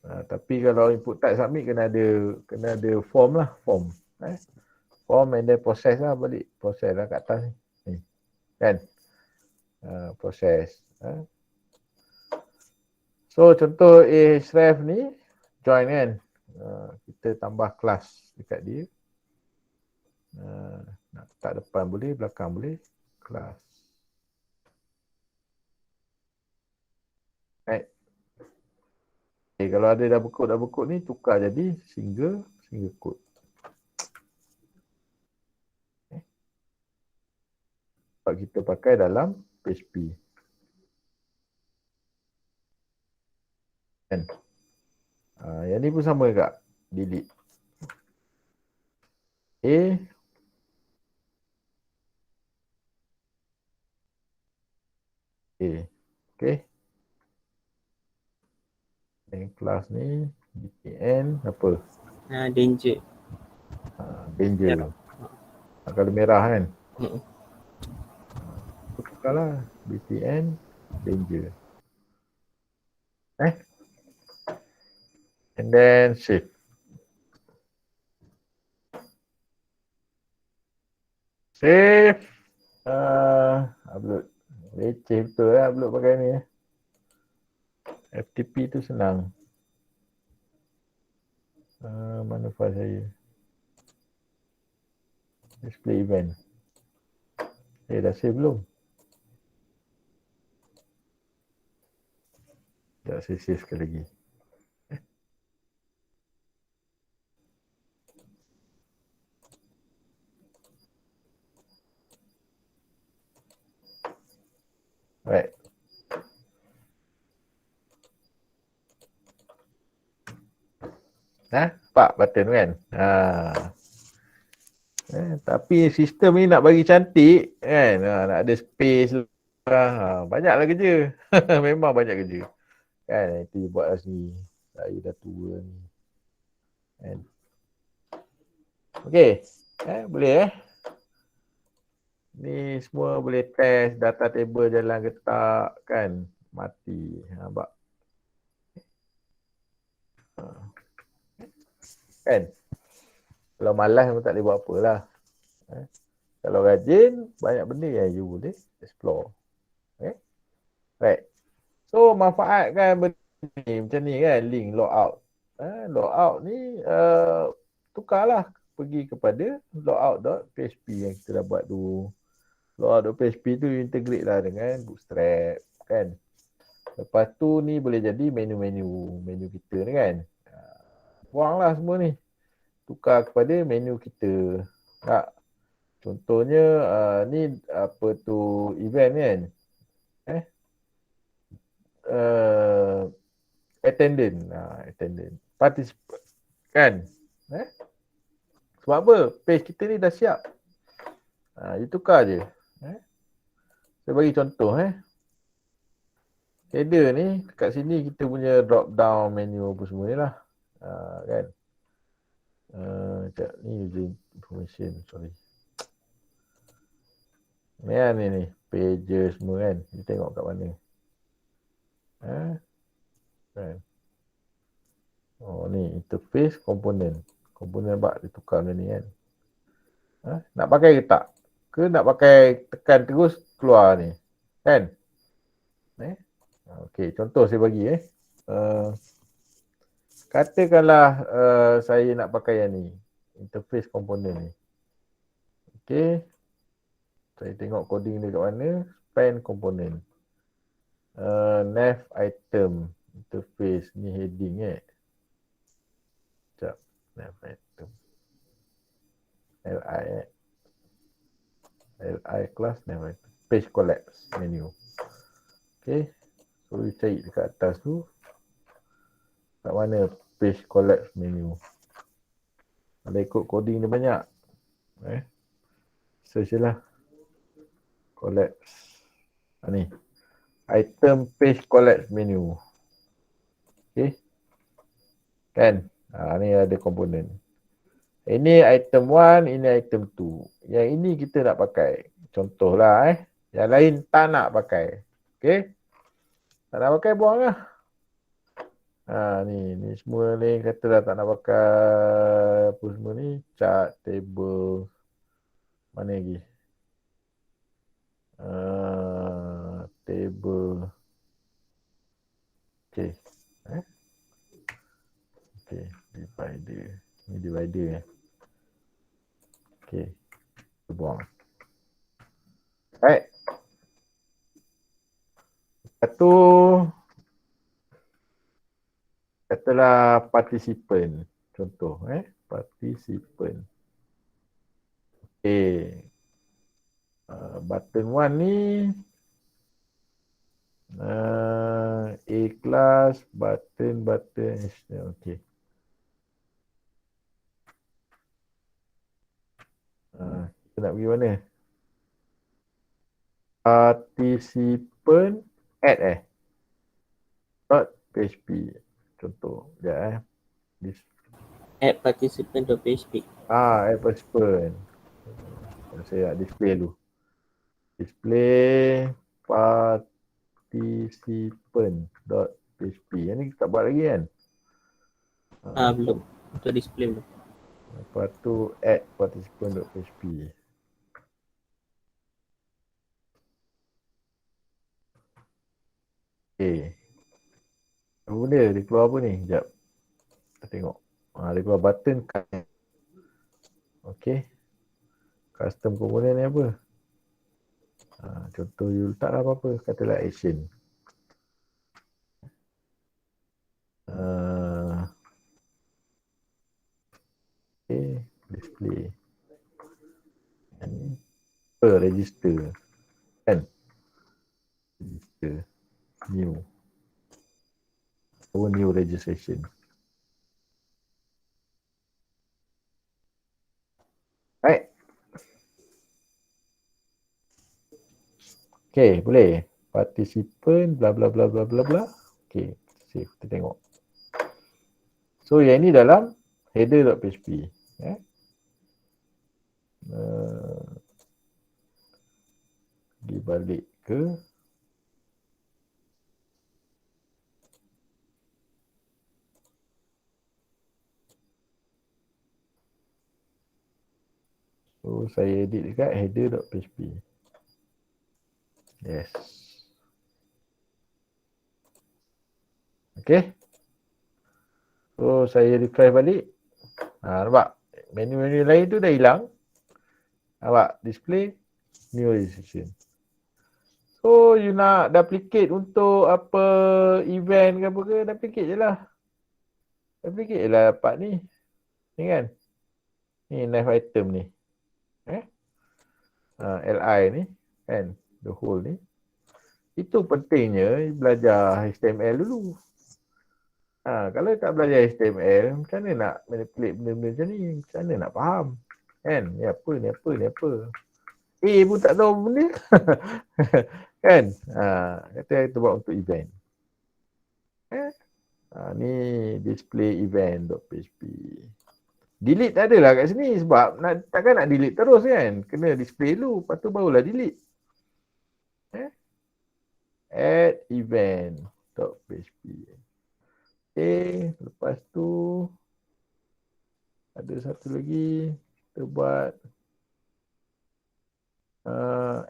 A: Tapi kalau input type submit kena ada form lah, form. Form and then proses lah balik. Proses lah kat atas ni. Kan? Proses. So contoh href ni join kan. Kita tambah kelas dekat dia. Nak letak depan boleh, belakang boleh. Kelas. Right. Okay, kalau ada double quote ni tukar jadi single quote. Sebab kita pakai dalam PHP. Kan? Yang ni pun sama juga. Delete. Okay. Yang kelas ni BTN apa?
B: Danger.
A: Danger. Kalau merah kan? Tukarlah BTN danger. And then save. Save. Upload. Leceh betul upload pakai ni. FTP tu senang. Mana file saya? Display event. Dah save belum? Sekejap saya save sekali lagi. Right. Nampak button kan? Tapi sistem ni nak bagi cantik kan? Nak ada space lah. Banyaklah kerja. Memang banyak kerja. Kan? Itu buat lah sini. Saya dah tua ni. Kan? Okay. Boleh Ni semua boleh test data table jalan ke tak kan. Mati. Nampak? Kan? Kalau malas pun tak boleh buat apa lah. Kalau rajin, banyak benda yang you boleh explore. Okay? Right. So, manfaatkan benda ni macam ni kan, link logout. Logout ni tukarlah pergi kepada logout.php yang kita dah buat tu. Logout.php tu integrate lah dengan Bootstrap kan. Lepas tu ni boleh jadi menu kita ni kan. Buanglah semua ni. Tukar kepada menu kita. Tak. Contohnya ni apa tu event kan. Attendant. Attendant. Participant. Kan? Sebab apa? Page kita ni dah siap. You tukar je. Saya bagi contoh. Header ni, kat sini kita punya drop down menu apa semua ni lah. Kan? Sekejap ni user information. Sorry. Ni. Pages semua kan. Kita tengok kat mana. Kan? Oh ni interface component. Komponen bak ditukar macam ni kan. Nak pakai ke tak? Ke nak pakai tekan terus keluar ni? Kan? Okey, contoh saya bagi katakanlah saya nak pakai yang ni. Interface component ni. Okey. Saya tengok coding dia kat mana. Span component. Nav item. Interface ni heading Sekejap. Nav item. Li class nav item. Page collapse menu. Okay. So you cari dekat atas tu. Kat mana page collapse menu. Kalau ikut coding dia banyak. Search je lah. Collapse. Ni. Item page collapse menu. Okay. Kan? Ni ada komponen. Ini item 1, ini item 2. Yang ini kita nak pakai. Contohlah Yang lain tak nak pakai. Okay. Tak nak pakai, buang lah. Ni semua ni kata dah tak nak pakai apa semua ni. Chart, table. Mana lagi? Table. Okay. Okay. Divider. Ni divider Okay. Kita buang. Alright. Lepas tu katalah participant. Contoh participant. Okay. Button 1 ni A class button. Okay. Kita nak pergi mana? Participant add .php. Contoh. Sekejap
B: Add participant.php.
A: Add participant. Saya nak display dulu. Display participant.php. Yang ni kita buat lagi kan?
B: Belum. Untuk display belum.
A: Lepas tu add participant.php. Okay. Apa benda? Dia keluar apa ni? Sekejap. Kita tengok. Dia keluar button. Okay. Custom component ni apa? Contoh you letaklah apa-apa. Katalah action. Okay. Display. Register. Kan? Register. New. New registration. Right. Okay, boleh. Participant, bla bla bla bla bla bla. Okay, save. Kita tengok. So, yang ini dalam header.php. Dibalik ke so saya edit dekat header.php. Yes. Okay. So saya refresh balik. Nampak? Menu-menu lain tu dah hilang. Nampak? Display new registration. So you nak duplicate untuk apa event ke apa ke, duplicate je lah. Duplicate je lah part ni. Ni kan? Ni knife item ni. LI ni kan, the whole ni. Itu pentingnya belajar HTML dulu. Kalau tak belajar HTML, macam mana nak manipulate benda-benda macam ni? Macam mana nak faham? Kan? Ni apa, ni apa, ni apa. Pun tak tahu benda. Kan? Kata kita buat untuk event. Ni display event.php. Delete tak adalah kat sini sebab takkan nak delete terus kan? Kena display dulu, lepas tu barulah delete. Add event.php. Lepas tu ada satu lagi, kita buat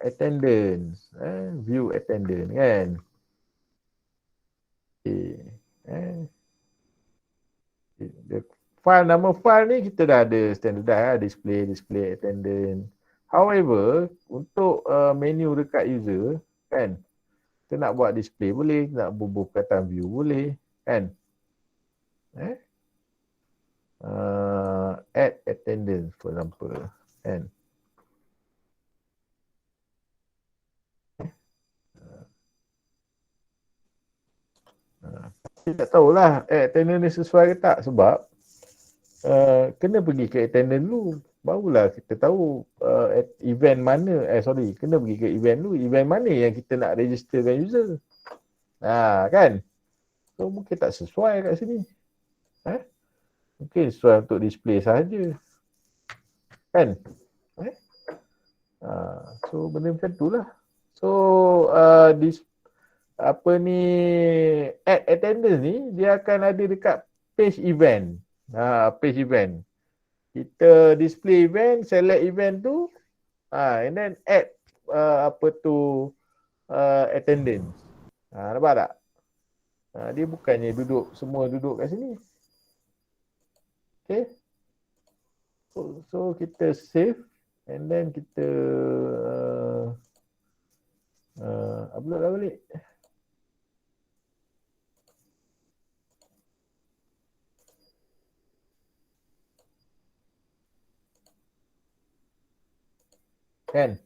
A: attendance, view attendance kan. Nama file ni kita dah ada standard display attendance. However, untuk menu dekat user kan, kita nak buat display boleh, nak bubuh perkataan view boleh kan. Add attendance for example kan. Kita tak tahulah attendance ni sesuai ke tak sebab kena pergi ke attendance dulu, barulah kita tahu event mana, kena pergi ke event dulu, event mana yang kita nak registerkan user. Kan? So mungkin tak sesuai kat sini. Mungkin sesuai untuk display sahaja. Kan? So benda macam tu lah. So add attendance ni dia akan ada dekat page event. Page event. Kita display event, select event tu, and then add attendance. Nampak tak? Dia bukannya semua duduk kat sini. Okay. So kita save and then kita upload lah balik. Kan?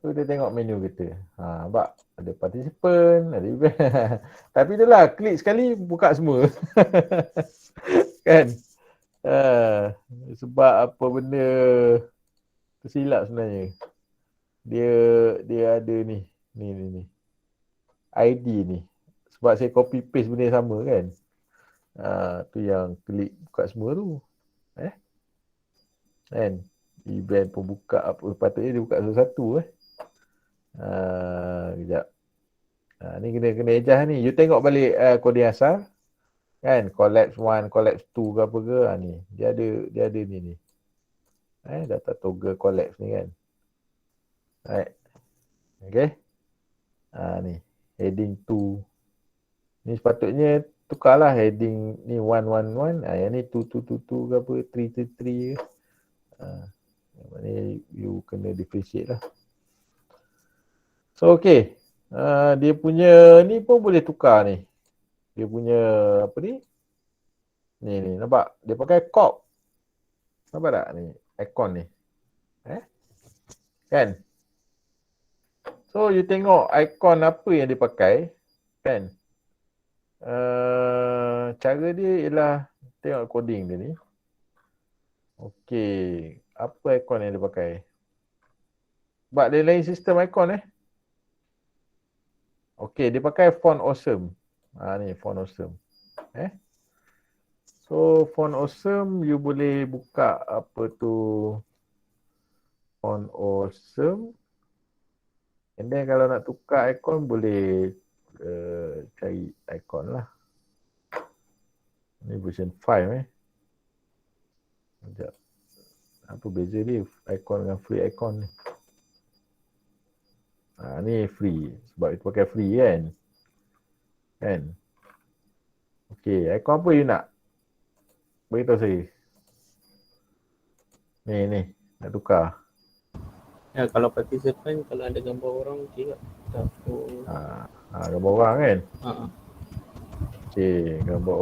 A: So dia tengok menu kita. Nampak? Ada participant, ada event. Tapi itulah, klik sekali buka semua. Kan? Sebab apa benda tersilap sebenarnya. Dia ada ni. ID ni. Sebab saya copy paste benda yang sama kan. Tu yang klik buka semua tu. Kan? Event pembuka apa patutnya dia buka satu-satu kejap. Ni kena adjust ni. You tengok balik kode asal kan, collapse 1, collapse 2 ke apa ke, ni dia ada ni. Data toggle collapse ni kan. Right. Okay. Ni heading 2. Ni sepatutnya tukarlah heading ni 111, yang ni 2222 ke apa, 333 ke. Ni you kena differentiate lah. So okay. Dia punya ni pun boleh tukar ni. Dia punya apa ni? Ni nampak? Dia pakai corp. Nampak tak ni? Icon ni. Kan? So you tengok icon apa yang dia pakai. Kan? Cara dia ialah tengok coding dia ni. Okay. Apa icon yang dia pakai? Sebab dia lain sistem icon Okay, dia pakai font awesome. Ni font awesome. So font awesome you boleh buka apa tu on awesome. And then kalau nak tukar icon boleh cari icon lah. Ni version 5 Sekejap. Apa beza dia icon dengan free icon ni? Ni free sebab itu pakai free kan? Okey, icon apa you nak? Beritahu saya. Ni nak tukar.
B: Ya, kalau participant, kalau ada gambar orang tidak.
A: Gambar orang kan? Okey, gambar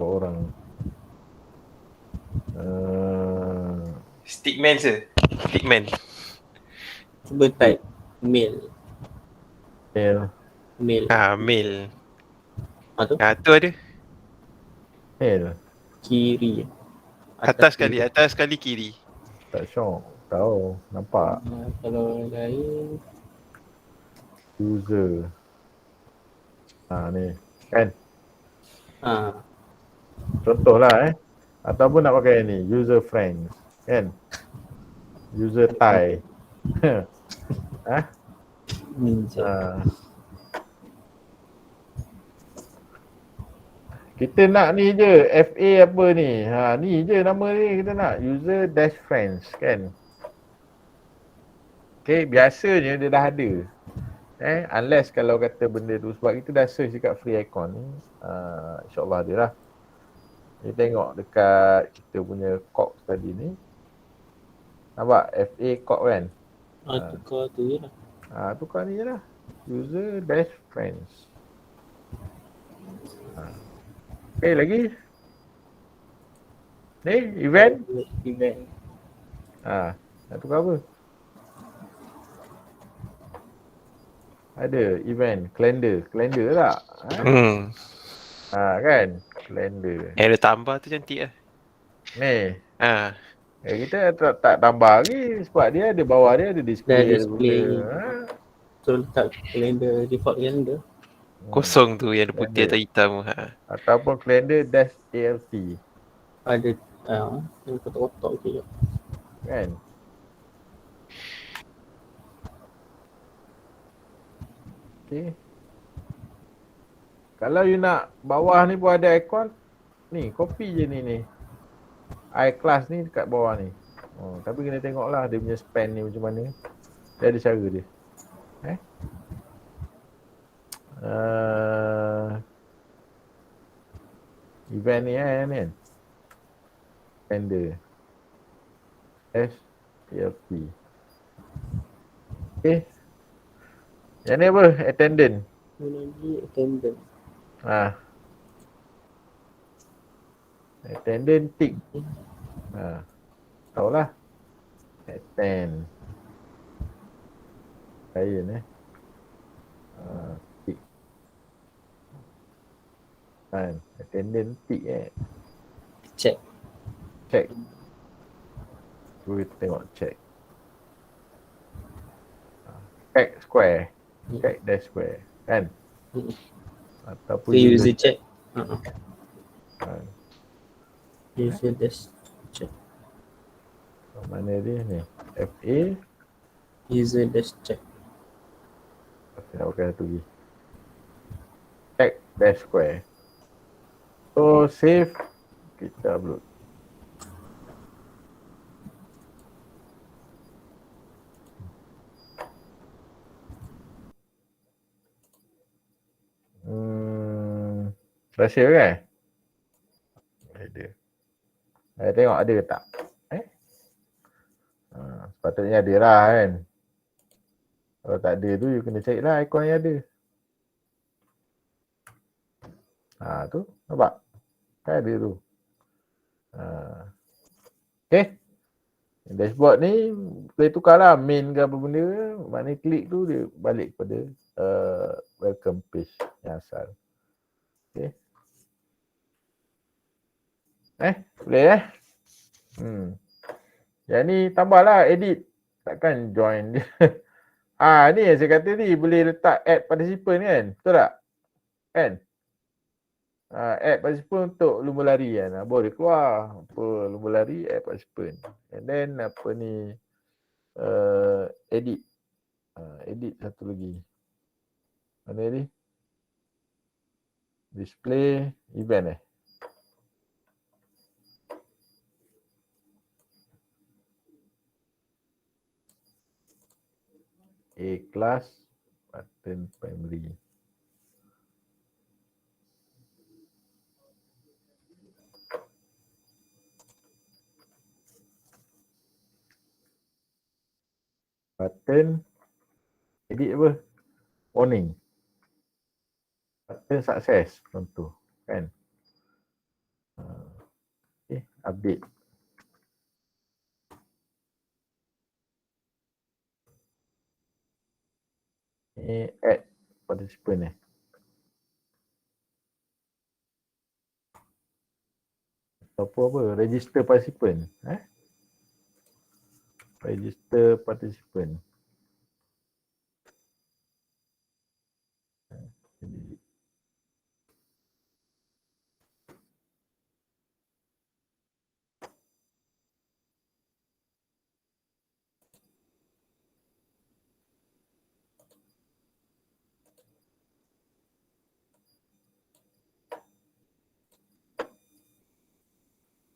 A: orang.
C: Stickman je. Stickman.
B: Cuba type mail.
C: Mail.
B: Tu?
C: Tu ada.
A: Mail.
B: Kiri.
C: Atas sekali kiri.
A: Tak syok. Tahu. Nampak.
B: Kalau lain.
A: User. Ni. Kan? Contohlah ataupun nak pakai ni. User friends. Kan? User Thai. Kita nak ni je, FA apa ni. Ni je nama ni kita nak. User dash friends kan. Okay, biasanya dia dah ada. Unless kalau kata benda tu, sebab kita dah search dekat free icon ni. InsyaAllah ada lah. Kita tengok dekat kita punya Cox tadi ni. Nampak FA Cox kan?
B: Tukar tu je lah.
A: Tukar ni je lah. User dash friends. Okay, lagi. Ni, event. Nak tukar apa? Ada event, calendar tak? Kan? Calendar.
C: Ada tambah tu cantik lah.
A: Ni. Kita tak tambah lagi sebab dia ada bawah dia ada display.
B: Dah ada display. So letak calendar, default calendar.
C: Kosong tu yang ada putih atau hitam.
A: Ataupun calendar dash ALT.
B: Ada yang kotak-kotak je.
A: Kan? Okay. Kalau you nak bawah ni pun ada icon. Ni, copy je ni. iClass ni dekat bawah ni. Tapi kena tengok lah dia punya span ni macam mana. Dia ada cara dia. Event ni kan. Calendar. SPLP. Okay. Yang ni apa? Attendant.
B: Lagi attendant.
A: Attendant tick. Tahulah. Attend. Lain tick. Attendant tick
B: Check.
A: Cuba kita tengok check. Check square. Check dash square. Kan? Ataupun
B: user check. User dash check.
A: Mana dia ni? FA.
B: User dash check.
A: Okay, nak pakai satu lagi. Check dash square. So save. Kita upload. Dah save kan? Ada. Tengok ada ke tak? Sepatutnya ada lah kan. Kalau tak ada tu, you kena cari lah ikon yang ada. Tu, nampak? Kan ada tu. Okay. Dashboard ni, boleh tukar lah main ke apa benda. Maknanya klik tu, dia balik kepada welcome page yang asal. Okay. Boleh Yang ni tambahlah edit. Takkan join dia. Ni yang saya kata ni boleh letak add participant kan. Betul tak? Kan? Add participant untuk lumba lari kan. Boleh keluar. Lumba lari add participant. And then apa ni. edit. Edit satu lagi. Mana ni? Display event A-class button primary. Button edit apa? Warning. Button success contoh kan. Update. Add participant apa? Register participant. Register participant.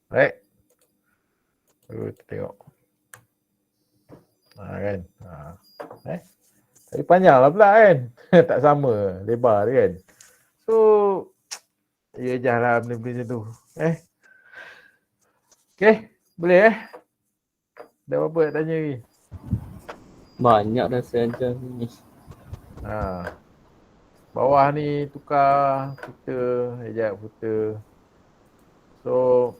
A: Right. Kita tengok. Kan. Tapi panjang lah pula kan. Tak sama lebar dia kan. So, ya je lah benda-benda macam tu. Okay, boleh Dah apa nak tanya lagi?
B: Banyak dah saya ajar ni.
A: Bawah ni tukar footer, ejak footer. So,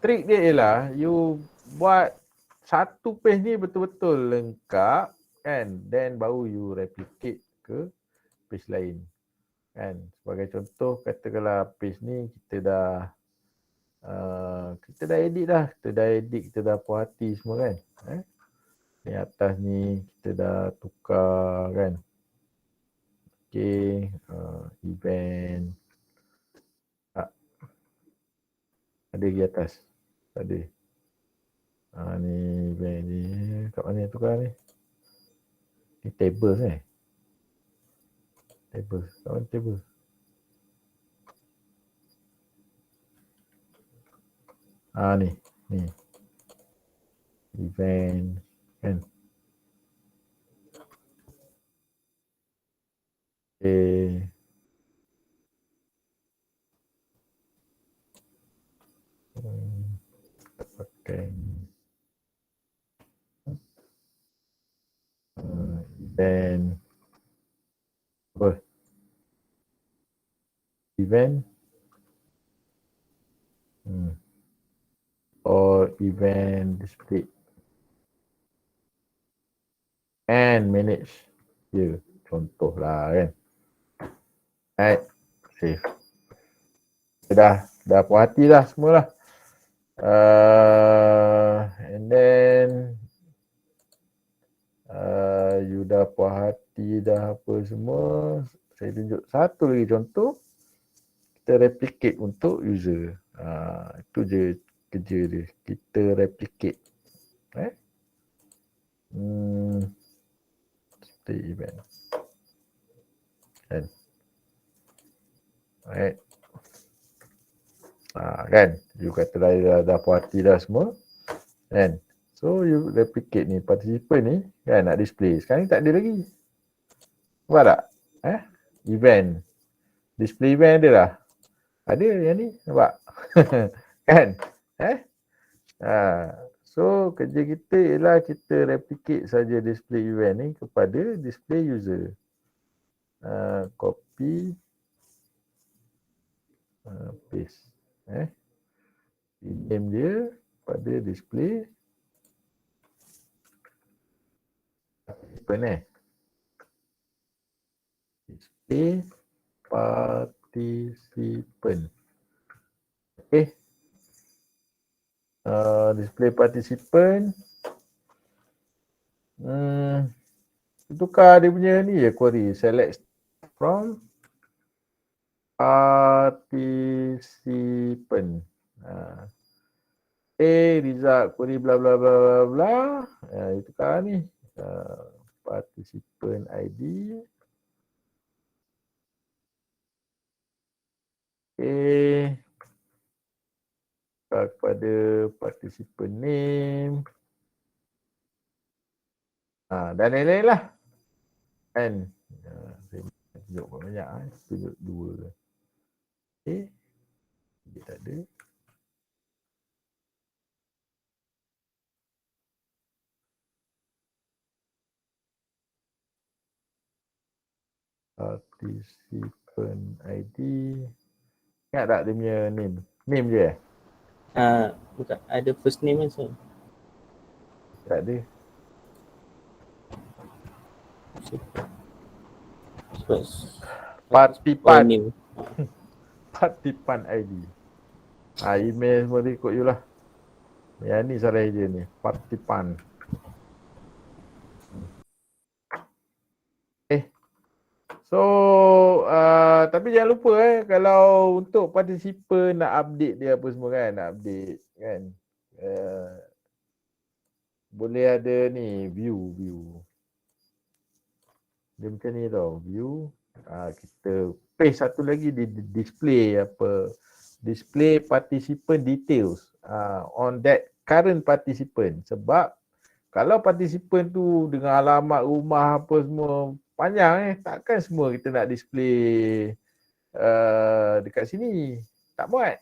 A: trik dia ialah you buat satu page ni betul-betul lengkap kan, then baru you replicate ke page lain kan. Sebagai contoh, katakanlah page ni kita dah edit, kita dah puas hati semua kan. Ni atas ni kita dah tukar kan. Okay, event ada di atas. Ada. Ni event ni kat mana tukar ni? Ni tables Tables. Kat mana table? Ni. Event kan. Okay. Kita pakai event event or event display and manage contoh lah kan. Right, save. Dah puas hati dah semualah. And then you dah puas hati dah apa semua. Saya tunjuk satu lagi contoh. Kita replicate untuk user. Itu je kerja dia. Kita replicate. Display event. Kan? Right. Kan? You kata dah puas hati dah semua. Kan? So you replicate ni. Participant ni kan nak display. Sekarang ni tak ada lagi. Nampak tak? Event. Display event ada lah. Ada yang ni. Nampak? Kan? So kerja kita ialah kita replicate saja display event ni kepada display user. Copy. Paste. Name dia pada display participant display participant. Okay. Display participant. Tukar dia punya ni je query. Select from participant. result query bla bla bla bla bla. Itu kan ni. Participant ID. Kepada participant name. Dan lain-lain lah. Kan. Saya tunjuk banyak. Tunjuk 2. Dia tak ada. Participant ID. Ingat tak dia punya name? Name je
B: Bukan, ada first name kan so.
A: Tak ada. Partipan.
B: name.
A: Partipan ID. Email semua dia ikut you lah. Yang ni salah je ni. Partipan. So, tapi jangan lupa kalau untuk participant nak update dia apa semua kan, nak update kan. Boleh ada ni view. Dia macam ni tau, view. Kita paste satu lagi di display apa? Display participant details on that current participant. Sebab kalau participant tu dengan alamat rumah apa semua panjang takkan semua kita nak display dekat sini. Tak muat.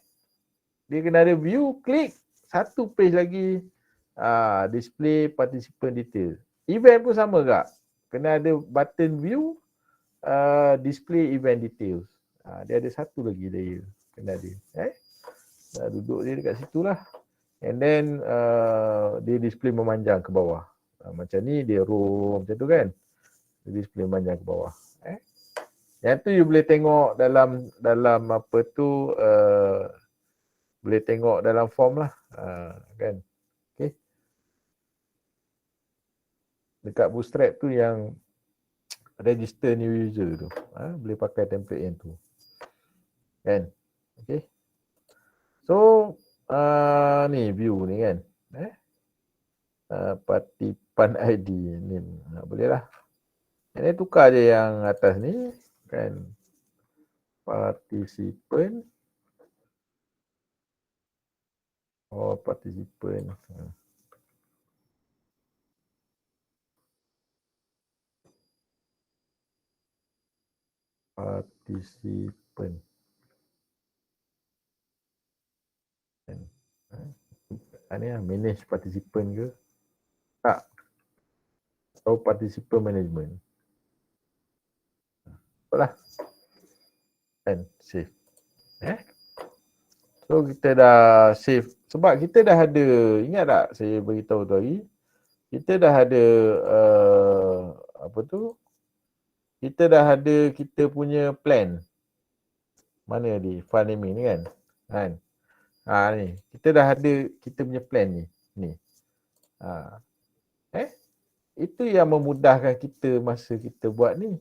A: Dia kena ada view, klik, satu page lagi display participant detail. Event pun sama tak? Kena ada button view, display event details. Dia ada satu lagi layer. Kena ada. Duduk dia dekat situ lah. And then dia display memanjang ke bawah. Macam ni dia row macam tu kan. Display panjang ke bawah. Yang tu you boleh tengok dalam apa tu boleh tengok dalam form lah kan. Okay. Dekat Bootstrap tu yang register new user tu. Boleh pakai template yang tu. Kan. Okay. So ni view ni kan. Partipan ID ni boleh lah. Ini tukar je yang atas ni kan. Participant. Participant. Participant. Ini lah manage participant ke? Tak. Atau participant management. Apalah. And save. So kita dah save. Sebab kita dah ada, ingat tak saya beritahu tu hari? Kita dah ada apa tu? Kita dah ada kita punya plan. Mana di file naming ni kan? Ni. Kita dah ada kita punya plan ni. Ni. Itu yang memudahkan kita masa kita buat ni.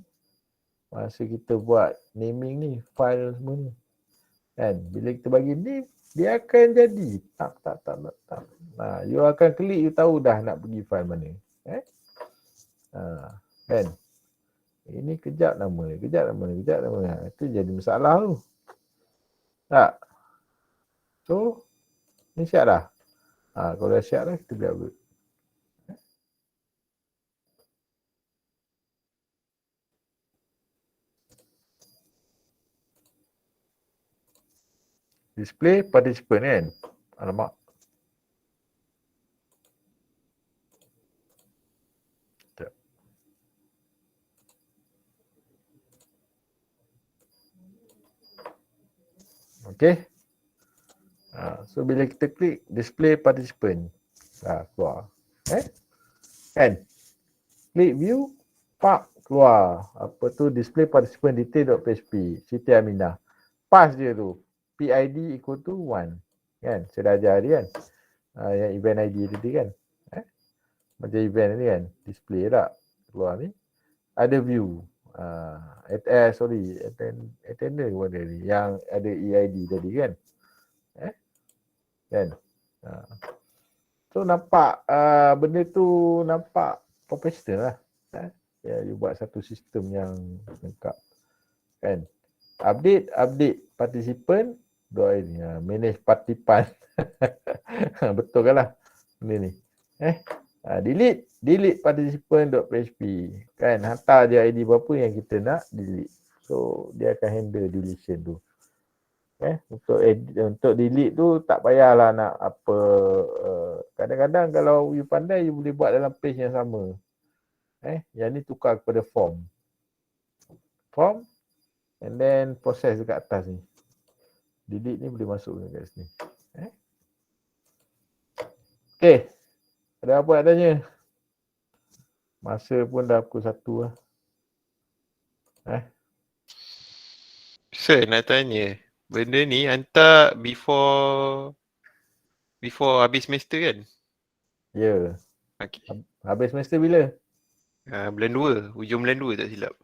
A: Masa kita buat naming ni, file semua ni. Kan? Bila kita bagi name, dia akan jadi. Tak. You akan klik, you tahu dah nak pergi file mana. Kan? Ini kejap nama ni. Itu jadi masalah tu. Tak? So, ni siap dah. Kalau dah siap dah, kita boleh upload. Display participant kan. Alamak. Sekejap. Okay. So bila kita klik display participant. Keluar. Kan. Klik view. Keluar. Apa tu display participant detail.php. Siti Aminah. Pas je tu. PID equal to 1. Kan? Saya dah ajar dia kan. Yang event ID tadi kan. Macam event ni kan. Display tak. Keluar ni. Ada view. Attender pun ada ni. Yang ada EID tadi kan. Kan? So nampak benda tu nampak profesional lah. Ya, you buat satu sistem yang lengkap. Kan? Update participant ini. Manage partipan. Betul kan lah benda ni. Delete participant.php. Kan? Hantar dia ID berapa yang kita nak delete. So dia akan handle deletion tu. Untuk delete tu tak payahlah nak apa. Kadang-kadang kalau you pandai, you boleh buat dalam page yang sama. Yang ni tukar kepada form and then proses dekat atas ni. Delete ni boleh masuk dekat sini. Okay, ada apa nak tanya? Masa pun dah pukul 1 lah.
C: Sir, nak tanya. Benda ni hantar before habis semester kan?
A: Ya.
C: Okay.
A: Habis semester bila?
C: Bulan 2. Hujung bulan 2 tak silap.